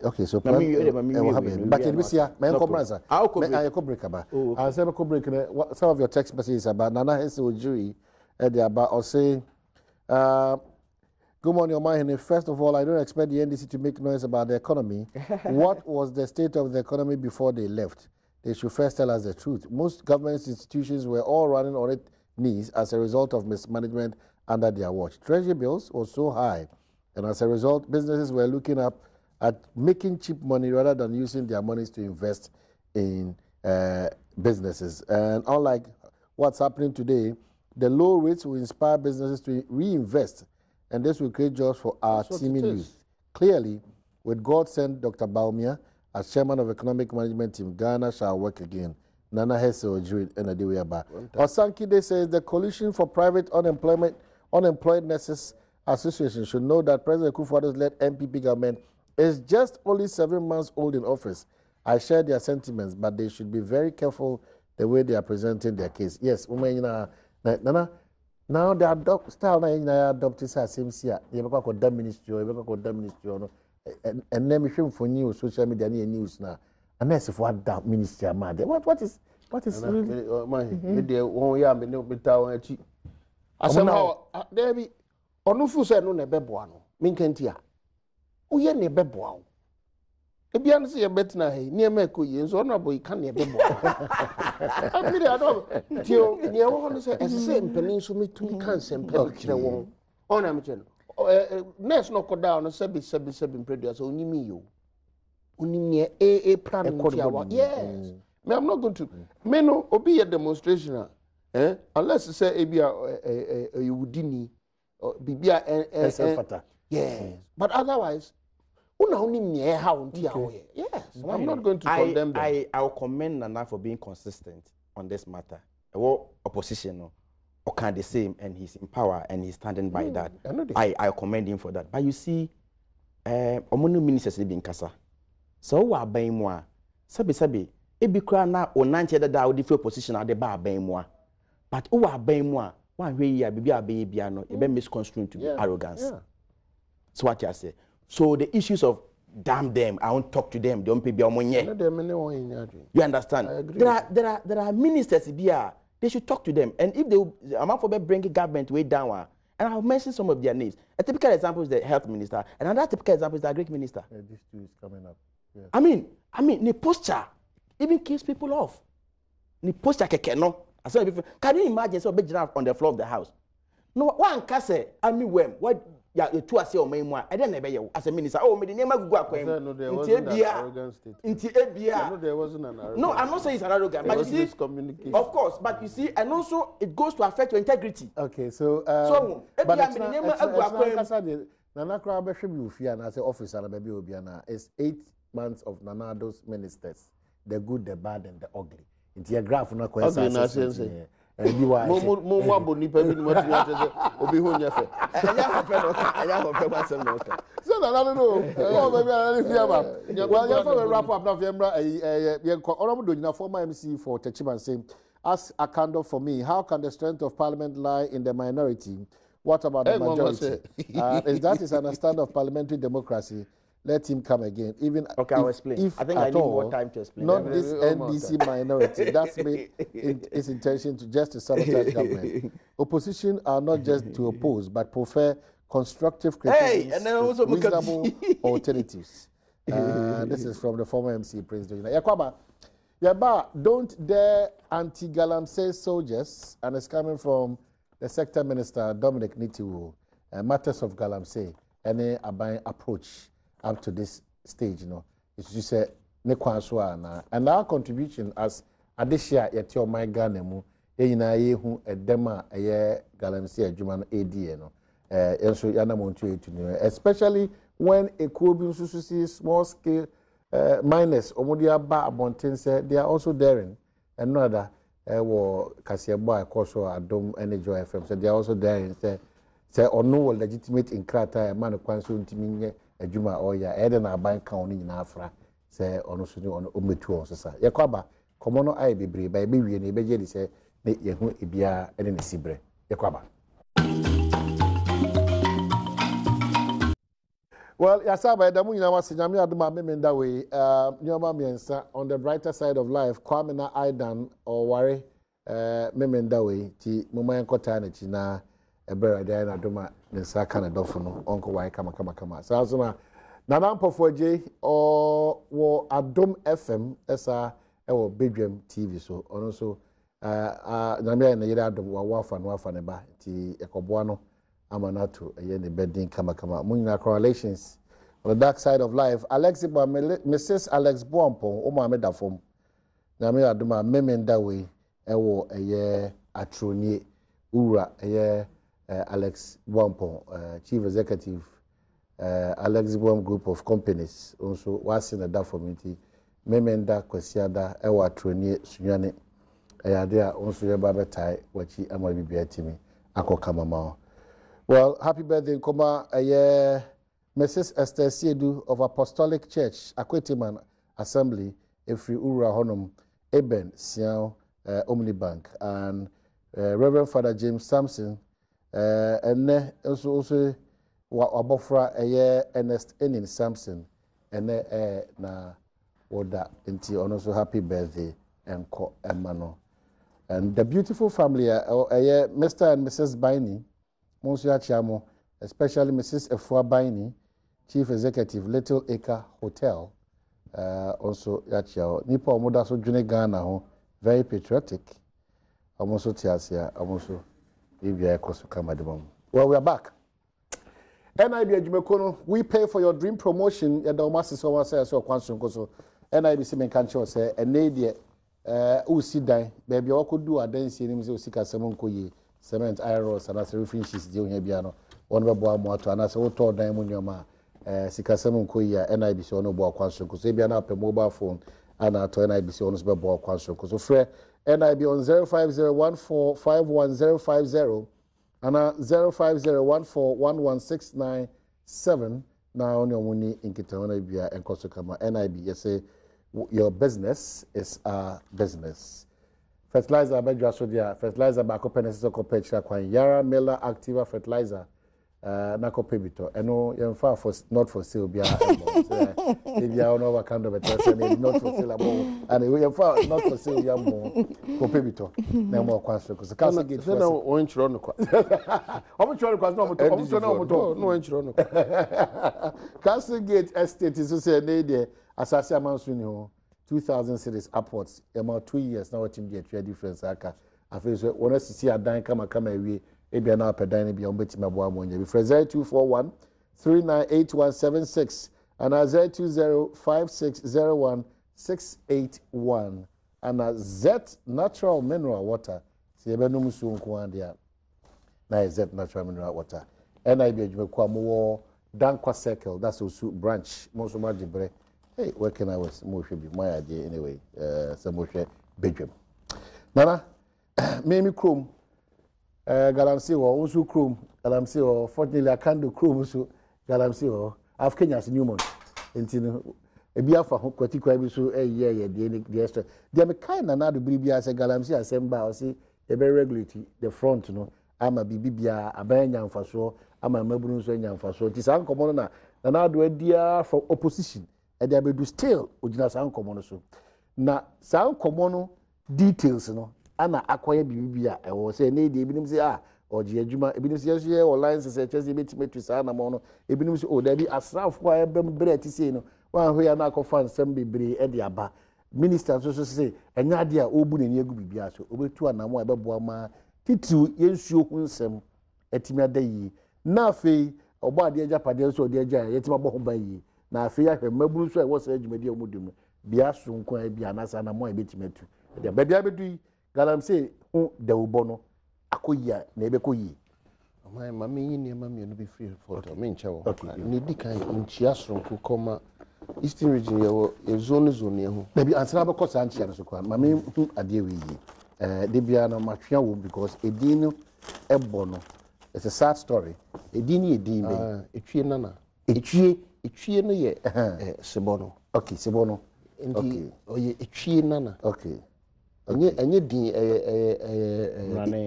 Okay, so but Bisia, my comrades, I break about. I said, break some of your text messages about Nana Hensel jury about or saying, good morning, Omahine. First of all, I don't expect the NDC to make noise about the economy. What was the state of the economy before they left? They should first tell us the truth. Most government institutions were all running on its knees as a result of mismanagement under their watch. Treasury bills were so high, and as a result, businesses were looking up at making cheap money rather than using their monies to invest in businesses. And unlike what's happening today, the low rates will inspire businesses to reinvest, and this will create jobs for our teeming youth. Clearly, with God sent Dr. Baumia as chairman of Economic Management Team, Ghana shall work again. Nana Hesse Ojuri and Adiweba. Osankide says the Coalition for Private Unemployed Nurses Association should know that President Kufuor's led MPP government is just only 7 months old in office. I share their sentiments, but they should be very careful the way they are presenting their case. Yes, Nana, now the adopt style na adopt is same year. You have got that ministry, and then we for news, social media news now. Unless if what that ministry are mad. What is really one year me no bitaw achi. Asema there be onu fu se no na beboa no. Minkentia. Uye ne beboa. Ebia no se ye betina he ne ma ekoye nso no boy kan ne beboa. Amiri ado tio ne wo no se ese mpanin so metumi kan sempa kire won. Ona me cheno. Nurse no ko down no sebi producer onyimi yo. Unimie a plan yes. Me I'm not going to me no obi a demonstration unless you say you wudini or bibia yes, but otherwise unimie how yes, I'm not going to condemn them. I'll commend Nana for being consistent on this matter. Opposition or can the same, and he's in power and he's standing by that. I commend him for that. But you see, omunu ministers be in Kasa. So wa ban mu a sabi ebi kra na onanche dada o different position at the bar ban mu a but o wa ban mu a wan hwe yi a bibi aban bia no e be misconstrued to be arrogance. So what you say? So the issues of damn them, I won't talk to them, don't pay be money. You understand? There are ministers here, they should talk to them. And if they I'm for bringing government way down, and I'll mention some of their names. A typical example is the health minister, and another typical example is the Greek minister. This too is coming up. Yes. I mean, the posture even kills people off. The posture no. Can you imagine so big on the floor of the house? No, one can say, I mean, when what two are saying, I don't know as a minister. Oh, me the name of no, there wasn't an arrogant state. No, there wasn't an arrogant. No, I'm not saying it's an arrogant, but you see, of course, but you see, and also it goes to affect your integrity. Okay, so but Nana Krabe should be fear and as an officer and baby Obiana is 8 months of Nanado's ministers, the good, the bad, and the ugly. Into your graph, not quite so I don't know. Oh, maybe I don't know. Well, you have to wrap up now. Former MC for Techiman saying, ask a candle for me. How can the strength of parliament lie in the minority? What about the majority? If that is an understanding of parliamentary democracy, let him come again. Even okay, I'll explain. If I think I need more time to explain. Not this NDC minority. That's made its intention to just to sabotage government. Opposition are not just to oppose, but prefer constructive criticism and then also reasonable alternatives. This is from the former MC President. Yakwaba, don't dare anti-galamsey soldiers, and it's coming from the sector minister Dominic Nitiwul. Matters of galamsey, any approach up to this stage, it's just a and our contribution as Adishia yet your my Ghana yehu edema galamsey adwuma no enso yana montu especially when a could be small scale miners omodia ba abonten say they are also daring and no other Kasiabo Akoso Adom Energy FM so they are also daring say or no legitimate in krata man kwanso ntimi adwuma oya eden aban kan oni nyina afra say ono so ni ono ometu on so sa yekwaba komono ai bebre ba be wie na be je di say ne yehu ebia ene ne sibre yekwaba. Well, Yasaba, Damu Yamasi, Yami Aduma Memenda way, Nyoma Miensa, on the brighter side of life, Kwamina Aidan or Wari Memenda way, Ti Mumayan Kotanichi na Ebera Diana Duma, Nensa Kana Dofono, Uncle Wai Kama. So, Azuma, Nanampo for J or Adom FM, Esa, or Badwam TV, so, also, Namia and Yada Wafaneba, Ti Ekobuano. Amanato, a bedding kama Munina correlations on the dark side of life. Mrs. Alex Buampo, Oma Medafom, Nami Aduma, Memenda way, Ewo, a year Atroni, Ura, a year Alex Buampo, Chief Executive, Alex Buam Group of Companies, also was in the Dafomiti, Memenda, Kwesiada, Ewa Atroni, Sunyane, Ayadea, also your babatai, Wachi, Amabi Beatimi, Ako Kamamao. Well, happy birthday, Nkoma, Mrs. Esther Siedu of Apostolic Church, Akwetiman Assembly, Efri Ura Honum, Eben, Siao, Omnibank, and Reverend Father James Sampson, and also Wabofra, Ernest Enin Sampson, and na Oda, and also happy birthday, and Ko Emano. And the beautiful family, Mr. and Mrs. Baini, Monsieur Chamo, especially Mrs. Efua Baini, Chief Executive, Little Acre Hotel, also Yachao. Nipo Omoda so June Ghana, very patriotic. Almost Tiasia, almost Ibia Kosu Kamadimum. Well, we are back. NIB Jumekono, we pay for your dream promotion. Ya Daumasi so say so Kwansun Koso. NIB Simen Kancho say, and Nadia Usidai, baby, I could do a dance in him, Sika Samonko. Cement iron rods and as roofing sheets doing here piano one babo moto and as auto diamond yoma sikasemu koya NIBC ono bo akwanso ko so bia na pe mobile phone and at NIBC ono so bo akwanso ko so frɛ NIB on 0501451050 and 0501411697 na ono muni inkita ono bia enkoso kama NIB you say your business is our business. Fertilizer bedra so dia fertilizer ba ko penesi ko pecha kwan Yara Miller Activa fertilizer na kope bito eno yemfa for not for sale bia if you are no over kind of a person not for sale abo and yemfa not for sale bia mo kope bito na mo kwaso ko Castle Gate so na won chiro no kwa omo chiro no kwa no mo chiro no Castle Gate estate is say na dey asase amanso ni ho 2000 cities upwards about 2 years now what the trade difference aka afi so wona sisi adan kama ewie ebia na apedan ne bia obetima bo amonya bi freze 241 398176 and 0205601 and Z natural mineral water se ebenum so nko ande na Z natural mineral water and I be adwuma mo Dankwa Circle that's also branch most of my jibre. Hey, working hours, more should be my idea anyway. Some more bedroom. Nana, Mimi Chrome, Galamsey or also Chrome, Galamsey or fortunately I can't do Chrome, so Galamsey or I've Kenya's Newmont. And a beer for Quatico, so a year, the extra. They are kind of not to be as a Galamsey, as I say, a very regularity, the front, you know. I'm a BBA, a banyan for sure, I'm a Melbourne for sure. It is uncommon now. And I do a dear for opposition. And they be do still ojina sound common so na sound common details no ana akoye bibia e wo say na dey ebinim say oje adwuma ebinim say share online say chese betimatu sa na mo no ebinim say o da bi asrafo a ebem bre ati say no wan ho ya na akofa nsem bebre e de aba minister so say enya de a obu na egu bibia so obetu anamo a bebo ma titiu yensuo hu nsem etimi adayi na afei obo ade agapade so ode agya yetima bo ho ba yi na afi ya hwemaburu so e wo se adwumadi omudum bia so nkon bia na sa na mo ebetimetu de bia bedu Galamsey hu dawubo no akoyia na ebekoyi mama yin ne mama no be free photo me nche wo ni dikan nchia sonko koma Eastern region ye zone hu baby answer be kosa nchia no so kwa mama hu ade we yi de bia na matwa wo because edin no ebo no it's a sad story edin be etwie nana etwie no ye sebono okay sebono okay oye etwie nana okay enye din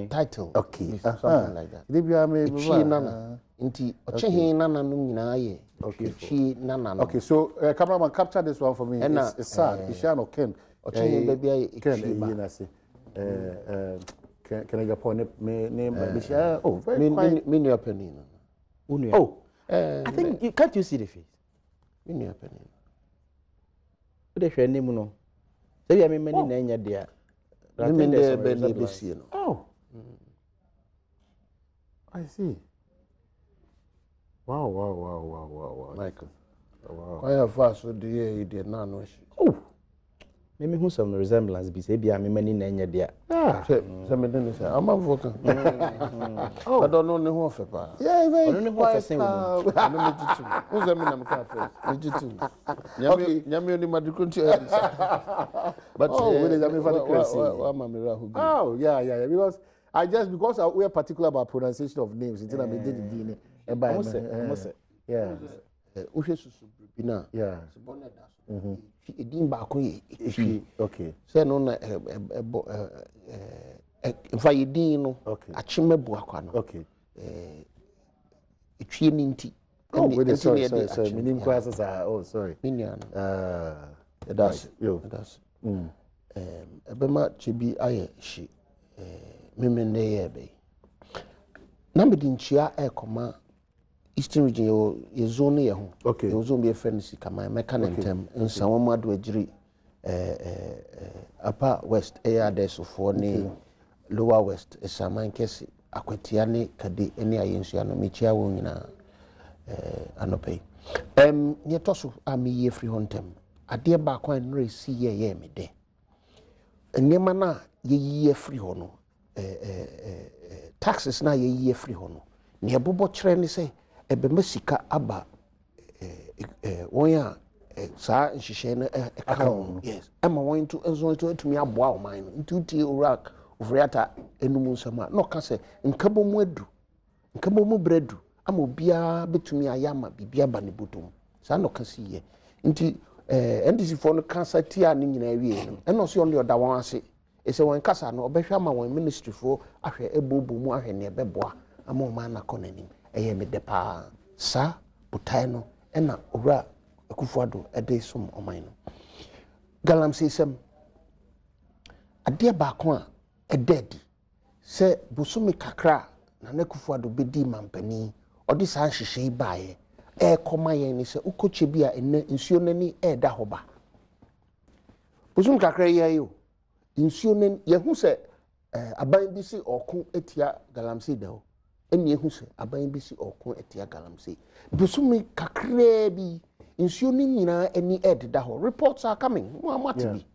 title okay something like that de bia me etwie nana nti ochehin nana no nyina ye etwie nana no okay so cameraman capture this one for me it's sad Ishano Ken ochehin baby ay etwie ba can I go me name Bisha oh very quiet me new penny oh I think you can't you see the face. Me new penny. What the name no? Say I mean many na nya dia. Me mean the be no. Oh. I see. Wow. Michael. Wow. Why have fast so the year did not know. Oh. Maybe who some resemblance be say I mean many na nya dia. Say me then say I'm a vocal. Oh, I don't know the whole pa. Yeah, very. I don't know what say. I know me too. Who's the man cafe? Me too. Nyame oni madrukunti. But oh, yeah. Because because we are particular about pronunciation of names. Until I made the DNA. Yeah. Yeah. Edin ba ko ye okay say no na fa edin no achimebu akwa no okay etwie ni nti sorry minim classes oh sorry minian that's ebema chibi aye shi memende ye be na me dinchia ekoma Eastern region ye zone ye ho okay ye zone be friend sikama meka nentem nsa wo madu agiri upper west area desofo ni lower west esaman kesi akwatia ne kade ene ayensu ano mechia wo nyina anope ye toso ami ye free hontem ade ba kwa nre si ye me de enema na ye free ho no taxes na ye free ho no ne bobo kire ni say ebe masika aba wonya sa nhihye na account yes ama won to enzo to atumi aboa o man no ntuti urak ofriata enum nsama no ka se nkabo mu adu nkabo mu bredu ama obia betumi ayama bibia ba ne botom sa no ka siye nti ndc for no kansa tia ne nyina wie no eno so only oda won ase ese won kasa no obehwa ma won ministry for ahwe ebobo mu ahwe ne beboa ama o man na konanim ɛyɛ me de pa sa botae no ɛna owura Akufo-Addo ɛde som ɔman no galamsey sɛm adeɛ baako a ɛdɛdi sɛ bosome kakra na Akufo-Addo bɛdi mampani ɔde saa nhyehyɛ baeɛ ɛkɔma yɛn ne sɛ ukɔkye bi a ɛnɛ nsuo n'ani ɛda hɔ ba bosome kakra yɛ yo nsuo n'ani yɛhu sɛ aban bi si ɔko etia galamsey da hɔ ɛni yɛhu sɛ aban bi si ɔko etia galamsey bosome kakra bi nsuo ni nyinaa ani ɛdeda hɔ reports are coming mo amate bi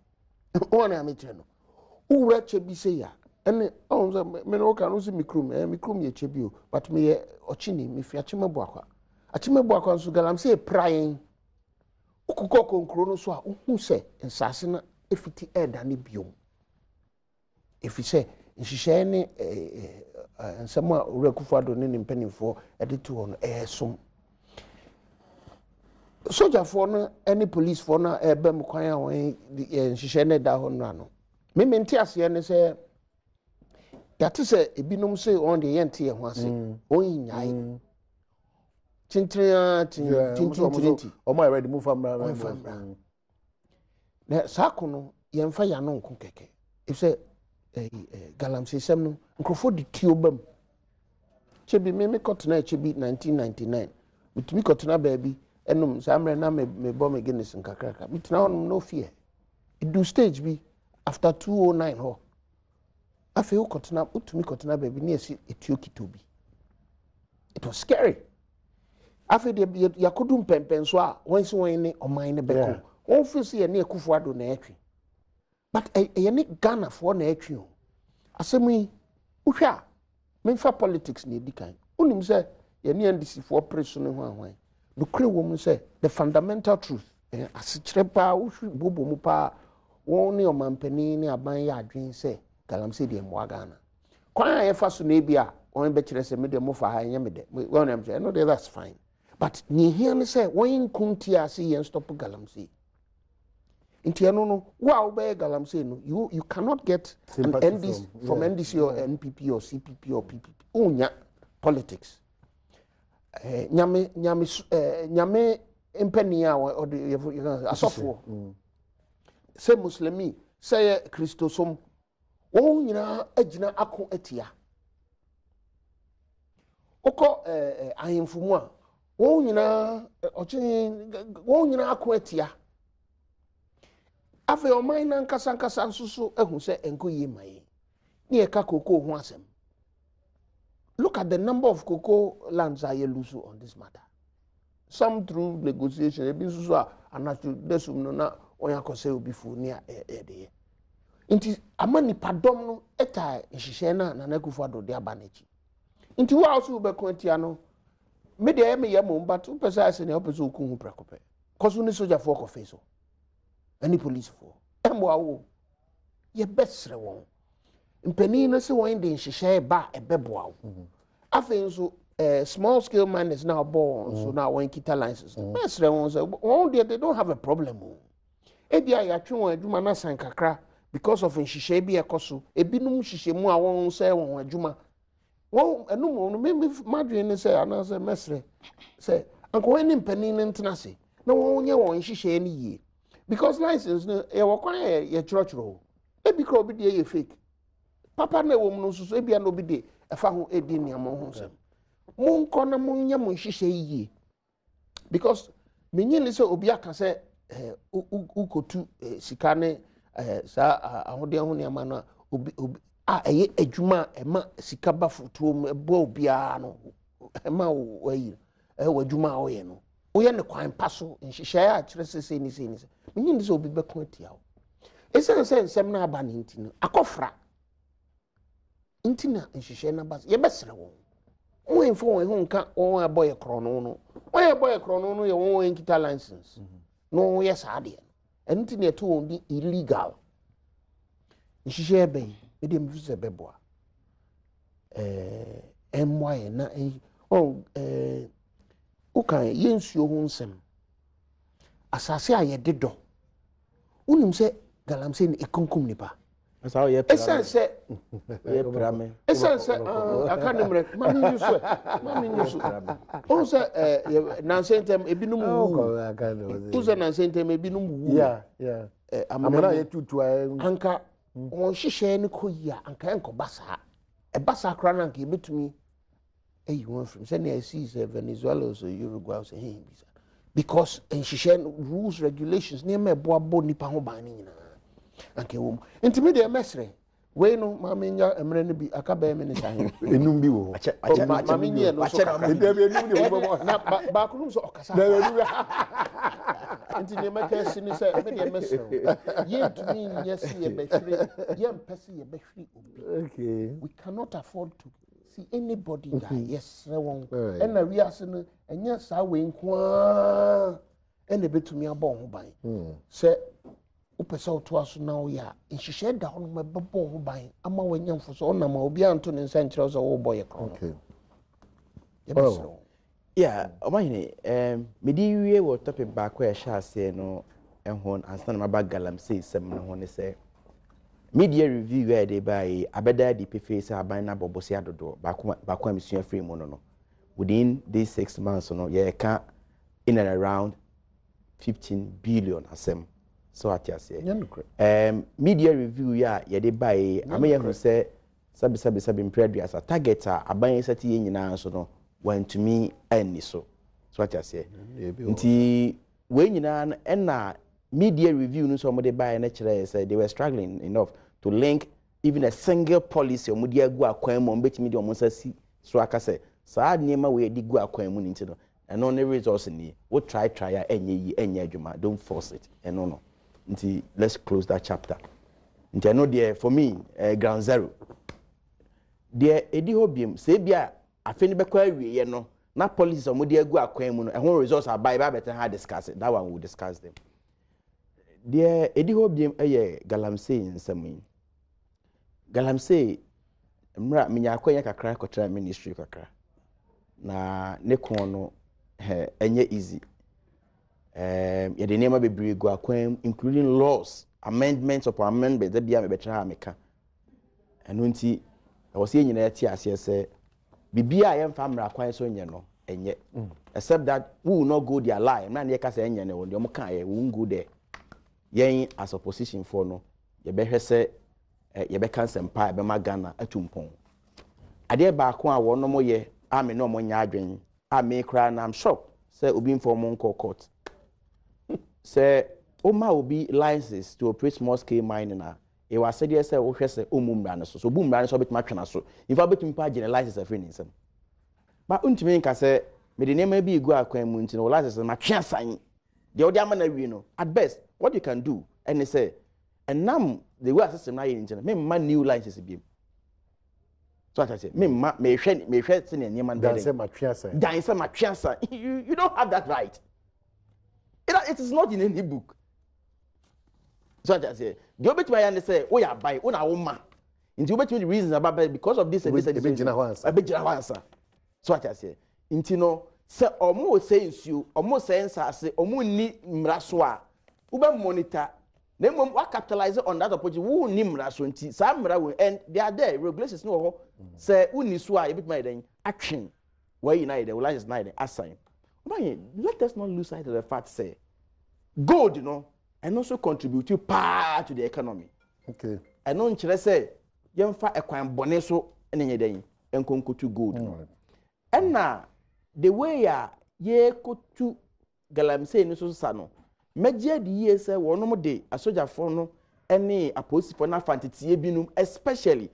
wɔn na ametre no owura kye bi sɛ ya ɛne ɔn sɛ me no ka no si mikrom yɛ kye bi o but me yɛ ɔkyini me fi akyemabo akwa nso galamsey prayen okukɔ konkro no so a ohu sɛ nsase na efiti ɛda ne biom efi sɛ nhyehyɛ ne nsɛm a owura Akufo-Addo ne mpanimfoɔ ɛde to hɔ no ɛsom sojafoɔ no any policefoɔ no ɛbɛ mu kwan a wɔn nhyehyɛ ne da hɔ no ano me mente aseɛ ne sɛ yɛate sɛ ebinom sɛ wɔn de yɛnte yɛn ho ase wɔn nyae tintinti ɔmo ayɛ ready move from na saa kono yɛmfa yɛ ano nko kɛkɛ efisɛ galamsey sɛm no nkurɔfoɔ de tio bam kyebi me kɔtena kyebi 1999 mitumi kɔtena baabi enum samre na me bɔ me Guinness nkakraka mitena honom no fear do stage bi after 209 ho afi ukotena utumi kotena baby na esi etio bi it was scary afi de yakodu mpempenso a wonsi won ne oman ne beko won fi se ye ne Akufo-Addo na atwi but ye ne Ghana for na atwi o asemi uhwa memfa politics na edikan unim se ye ne NDC for preso ne ho ahwan no kre wo say the fundamental truth asikyere pa wohwi bobo mu pa won ne omampani ne aban ya adwen say galamsey de mo Ghana kwan a ye fa so na bia won be kire say me de mo fa ha nya me de won am say no that's fine but ni here ne say won kunti ase yen stop galamsey inti eno no wo be galamsey no you cannot get an NDC from NDC or NPP or CPP or PPP unya politics nyame empani a asofo se muslimi se kristosom won nyina agina ako atia oko ahemfumu a won nyina ako atia afa oman na nkasa nsusu ehu se enkoyi mai ne e ka koko ho asem. Look at the number of cocoa lands I lose on this matter. Some through negotiation, a business and natural desum no na oya kose obi fu near ede. Inti amani padom no eta nhyehyena na Akufo-Addo de abanechi. Inti wo also be kwantiano me de me yam but pesa ase ne opese oku hu prekope. Koso ni soldier for kofe so. Any police for. Embo awo. Ye besre won. Mpani no se won de nhyehyɛ ba ebeboa wo afen so small scale miners now born so now won kita license mesre won say won they don't have a problem e bia ya twe won adwuma na san kakra because of nhyehyɛ bi ekoso ebinum hyehyɛ mu a won say won adwuma won enum no me madwen ne say ana say mesre say anko wani mpani ne ntena se na won nye won nhyehyɛ ne yie because license no e wo kwan ye chrochro e bi kra obi de ye fake papa na wo mu no so ebia no bi de efa ho edi niamo ho sem mon kona mon nya mon hyehyɛ yie because menyi ne se obi aka se ukotu sika ne sa ahode ho niama no obi eye adwuma ema sika ba fotuo mu ebo obia no ema wayi wadwuma a oye no oye ne kwan paso nhyehyɛ a kyerɛ sese ni menyi ne se obi bɛko atia wo ese nsɛm na aba ne ntino akɔfra intina nhyehyɛ na bas ye besere won won fo won ho nka won aboye krono no won aboye krono no ye won nkita license no ye saade entina eto won di illegal nhyehyɛ ben e dem visa beboa enwaye na ukan yensuo ho nsem asase a ye dedo unim se galamsey ni ekonkom nipa That's how you Esan say pyramid. Esan say aka nimre mami yusu mami yusu o say na sentem ebinom wu o say na sentem ebinom wu yeah amana ye tutu anka on hihye ne koyia anka enko basa e basa kra na anka ebetumi eyi won from say na see Venezuela or Uruguay say hey because in hihye rules regulations ne me boabo nipa ho ban ni nyina anka wo ntimi de mesre we no mamenya emre ne bi aka ba me ne sahen enum bi wo mamenya no so e de be enum de wo na ba kunu so okasa na enum nti ne maka sini se me de mesre ye tumi nyesi ye behwire ye mpese ye behwire obi okay we cannot afford to see anybody die yes won and na we ase no enya sa we nko ene betumi abon ho ban se upesa oto aso na wo ya nhihye da ho no mebebo ho ban ama wanya mfo so na ma obi anto ne nsa nkyerɛ so wo boye kro okay yeah omahine medi wie wo topic back where sha say no ehon ansa na maba galamsey sem no ho ne say media review where they buy abeda di pefe aban na bobosi adodo baako amisua free mu no within these 6 months no ye ka in and around 15 billion asem so atiase media review ya ye dey buy amaye hu say sabi impredua as a target aban sati ye nyina so no want to me any so atiase nti we nyina na media review no so mo dey buy na kire say they were struggling enough to link even a single policy mo dey agu akwan mo betimi dey mo sasi so aka say saa niema we dey gu akwan mu nti no and on the resource ni we try enye adwuma don't force it and no nti let's close that chapter nti I know there for me ground zero there edi hobiem say bia afeni bekwa awie no na policies mo dey agu akwan mu no ehon resource abai ba better ha discuss it that one we'll discuss them. There edi hobiem galamsey nsam galamsey mra menya akwanya kakra kotra ministry kakra na ne kon no enye easy ye de nema bebre go akwan including laws amendments upon amendments that bia me betra ha meka eno nti was ye nyina ti ase se bibia ye mfa mra akwan so nye no enye except that we will not go their lie na ne ka se enye ne wo de mo kan ye we won't go there yen as opposition for no ye be hwese ye be cancel pa be magana atumpon ade ba ko a wo no mo ye ame no mo nya adwen ame kra na am shocked say obi inform on court say o ma obi licenses to operate small scale mining na e wa say dey say wo hwese omumra no so bumra no so betima twena so if abetumi pa generalize license afre nsem ba untimi nka say me de nema bi igu akwan mu ntino license ma twa san de odi ama na wi no at best what you can do and say and now the way system na yin ntino me ma new license bi so I say me hwe se ne nyema dan say ma twa san dan say ma twa san you don't have that right it is not in any book so I say the obetuma ya ne say o ya buy o na wo ma nti obetumi the reasons about because of this and this ebejina ho answer so I say nti no say omo say nsuo omo say nsase omo ni mraso a wo be monitor na mom wa capitalize on that opportunity wo ni mraso nti sa mra we and they are there regulations no ho say uni so a ebetuma den action where united will license night assign let us not lose sight of the fact say gold you know and also contribute to the economy okay and non kire say yemfa ekwan bone so enye den enkonkotu gold and na the way ye kotu galamsey no so sa no meje di ye say wonom de asojafo no ene aposifo na fantetie binum especially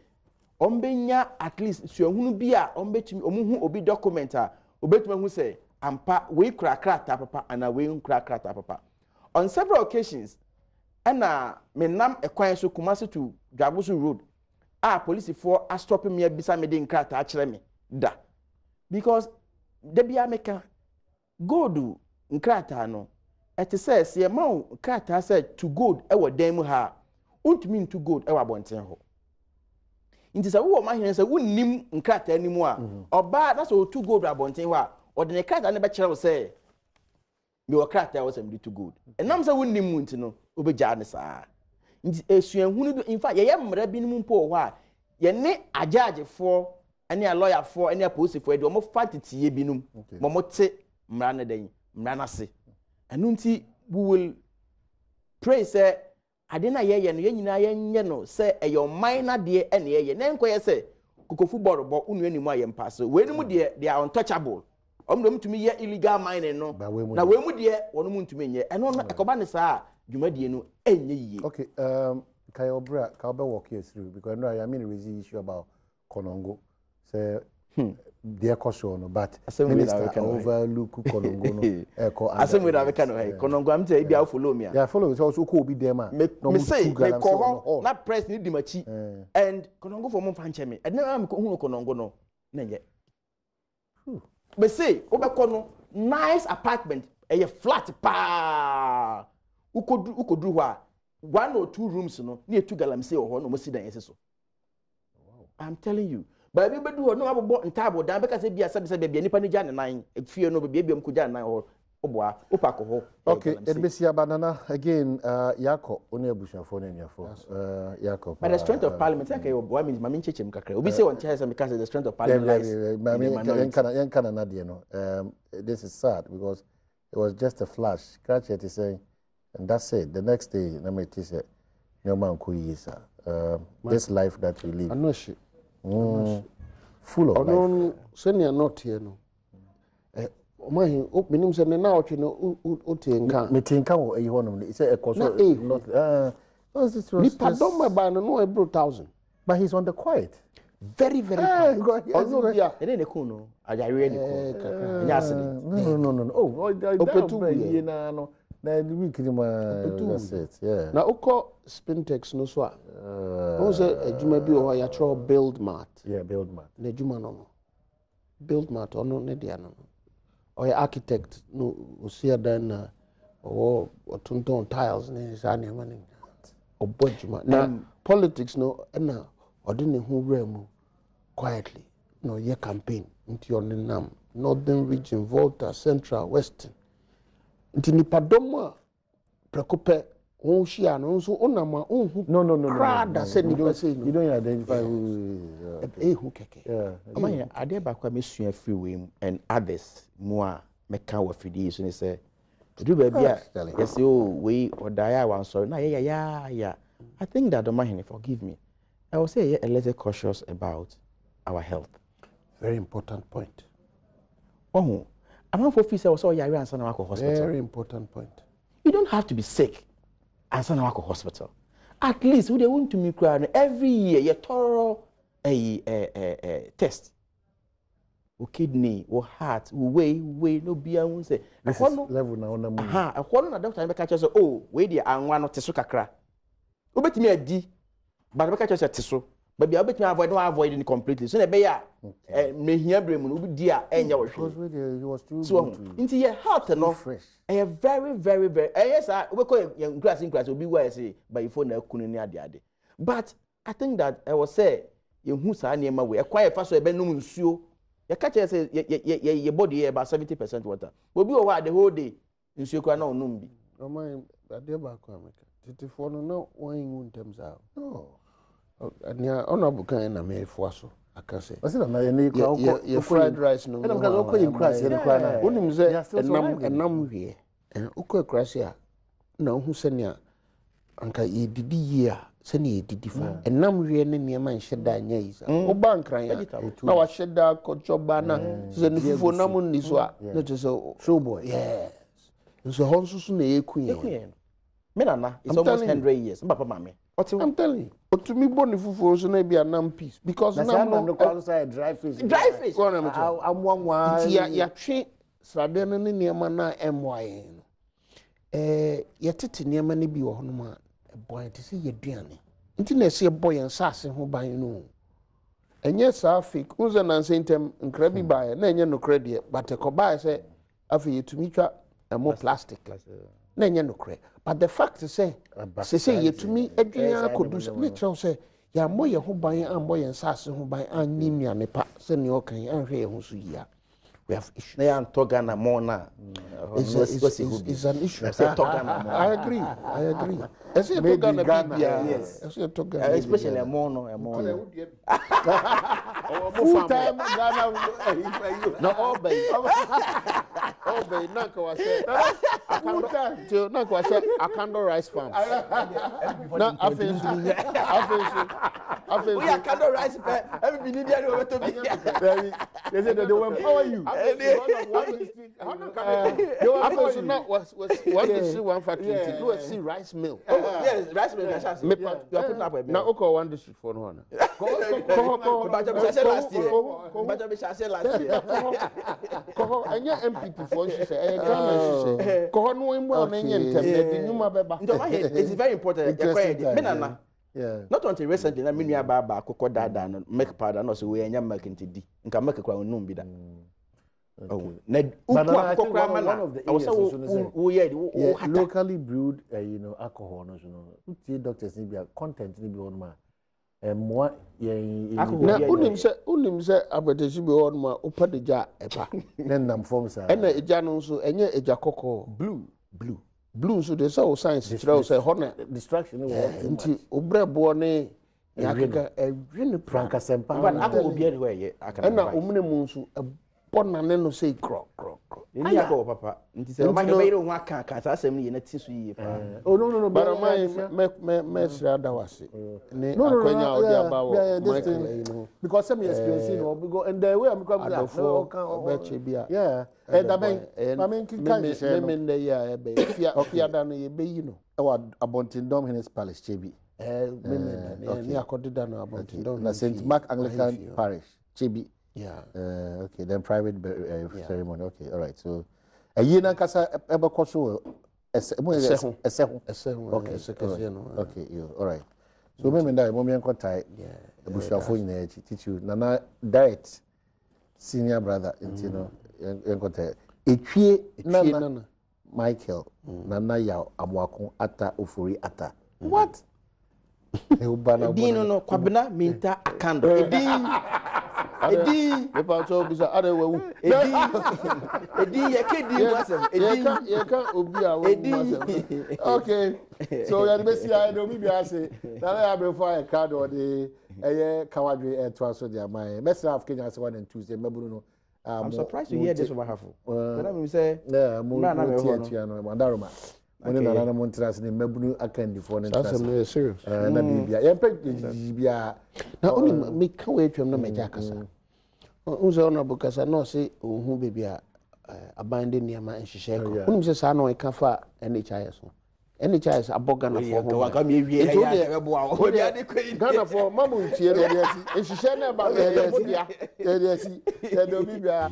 ombenya at least suahunu bi a ombetumi omuhu obi document a obetumi hu say ampa we krakrata papa ana we krakrata papa on several occasions ana menam ekwan so Kumasi to Dwabusu road police for a stop me bisa me de nkrata a kire me da because de bia meka gold nkrata no it says ye ma nkrata said to gold e wo dan mu ha untumi into gold e wo abonten ho nti sa wo ma hene sa wonnim nkrata ni mu a oba na so to gold abonten ho a ode ne nkrata ne be kire wo say me wo krata wo sam to gold enam sa wonnim mu nti no obegya ne saa nti esuahunu bi in fact ye mmara bi nim mpo ho a ye ne ajagefo ene a lawyer for ene a police for e de omo fatitiye binum mo te mmara ne den mmara na se enu nti we will pray say ade na ye no ye nyina ye nye no say e your minor de ene ye na enkoye say kokofu borobo unu animu aye mpaso we nimu de they are untouchable omdo mutumi ye illegal mining no na we mu de wono mutumi nye eno no ekoba ne saa dwumadie no enye yiye. Okay, can you walk you through because no I mean raise issue about Konongo say their caution but minister overlook Konongo no asem we da can no Konongo am say bia follow me yeah follow it also ko obi dem a me say me ko na press ni dimachi and Konongo for mo fanche me na me ko hu Konongo no na ye me say obekọ no nice apartment a flat pa ukodu ho a 1 or 2 rooms no na anti-galamsey ho no mo si dan yesi so. I'm telling you but be do no abobo ntabo dan be ka se bia se bia nipa ni ja ne nan fie no bia biam ko ja nan ho oboa opako ho. Okay, it be sia banana again Yako oni abushafo na niafo Yako but the strength of parliament okay oboa means mama nchechem kakra obi say on chair say because the strength of parliament lies mama yen kana na de no this is sad because it was just a flash catch it saying and that's it the next day na me say no man ko yisa this life that we live anoshi full of life senior not here no omahin minim se ne na otwe no otenka metenka wo eyi honom ne say ekoso not ni pardon ba no 100,000 but he's on the quiet very quiet also bia ene ne ko no ajare ne ko nya asene no oh opetu ye na no na week ni ma that's it yeah na uko spintex no so a o se adwuma bi o ya tro build mart na adwuma no build mart ono ne dia no or architect no usia dan or tonton tiles ne sa ne mani obojuma na politics no na odine hu remu quietly no ye campaign nti onenam northern region Volta Central Western nti nipadom a prekope won hia no nso onama onhu no crowd say nipa say you don't identify who who keke amanya ade ba kwa mesua freeway and others more meka wa fidi so ne say do ba bia yes oh we odaya wan sorry na yeah I think that Domahine forgive me I will say a little cautious about our health. Very important point. Oh, I'm for officer also yari and sana hospital. Very important point. You don't have to be sick and sana hospital. At least we want to make every year you thorough a test. O kidney, o heart, o way no be won say. This is level na ona mu. A hono na doctor make catch say oh, we dey anwa no teso kakra. Obetimi adi but make catch say teso. But be obetimi avoid it completely. So na be ya mehia brem no obi di a enya wo hwe. He was too so into your health no fresh. Very yes obeko yan class obi wa say by your phone na kunu ni ade. But I think that I was say you hu sa na we quiet fa so e be num nsuo. You catch say your body about 70% water. Obi o wa the whole day nsuo kwa na onum bi. No mind ade ba kwa meka. Titifo no na wan hu ntem za. No. Ania honorable kan na me fo aso akase. Wasi na ye ne kwa your fried rice no. Na mka zo ko increase ye kwa na. Wonim ze enam hwe. Ukọ krasi a na hu senia anka ye didi yi a senia ye didi fa. Enam hwe ne niam anhyeda anya yi sa. O bankran ya. Na wa hyeda kojoba na se ne fufu na mu ni so a. Na to so show boy. Yes. Nso hon susu na ye kuye. Me nana it's almost 100 years. Papa mama. I'm telling you. Otumi boni fufu so na be anam piece because nam no outside dry fish. Amwa ya twe srade no ne niam na emwaye no. Ye tete niam ne bi wo hono ma boy te se ye duane. Nti na se boy en sase ho ban no. Enye sa fake unze na sentem nkra bi bae na enye no credit but e ko bae se afi yetumi twa emo plastic. Na enye no credit. But the fact is say yetumi adwunya akodu me tell say ya moye ho ban amboye nsase ho ban anni nuane pa se ne okan anhwe ye ho so yia we have issue na ya ntoga na mo na It's an issue. I agree. I say to Ghana, yes. I say to Ghana, especially a mono. Full time Ghana. No, all bay. Nanka was Akando rice farm. No, I feel. We are Akando rice farm. Every Indian over to me. They said they will empower you. I feel not was one district, one factory. You will see rice mill. Yes, rice mill. You are putting up a now. Okay, one district for one. But I said last year. And your MPP for she say, it's very important. Not until recently, I mean, you are Baba, Coco Dada, make powder, and also we are milk into D. And can make a crown no be that. Oh, one of the locally brewed, alcohol, no, doctors need be content need be on my. Moi, unim say abete shi be on ma opa de ja eba then nam form sir and eja no so enye eja kokko blue so dey say science tell say honor distraction nti obrebo ne yakeka ewene franka sempa but akọ obi ene we aka na omune mu so bona ne no say kro ni akọ papa nti say o ma be ire ho aka sa asem ni na ti so yi pa oh no but me sra da wase ni akwanya odi abawo because some experience no because and the way I'm come that no obeche bia da ben I mean kan say me ne ya e be fia da no ye be yi no e wa Abontindom Hennes Palace chebi me ni akodida no Abontindom na St Mark Anglican Parish chebi. Yeah. Okay. Then private ceremony. Okay. All right. So, a year na kasa ebe koso esehu. Okay. Okay. All right. So me menda mo me enkotai. Yeah. Ebusuafo nyina echi teach you nana diet senior brother intino enkotai. Etwie nana Michael nana ya amwako ata ofori ata. What? Dino no kwabena minta akando. Edi pepa so bisa are wewu edi yekedi wasem yeka obi a wewu okay so ya be si I do mi bi ase na ya be for a card or the eye kawadwe to aso dia man best of Kenya say 1 and 2 say maburu no I'm surprised to hear this from Hafo when I say yeah mo no mandaroma when na na mo ntras ne maburu akandi for ne ntras that's serious na bibia ye pe bibia na oni me ka we twem na me ja kasa unzo na bukasa no say ohun bibia abande niama nhihye ko oni se sa no e ka fa NHIS so NHIS aboga na for ho waka me wie ya ya bo awo dia de kwai Ghana for mamu ntie no dia si nhihye na ba me dia si ya do bibia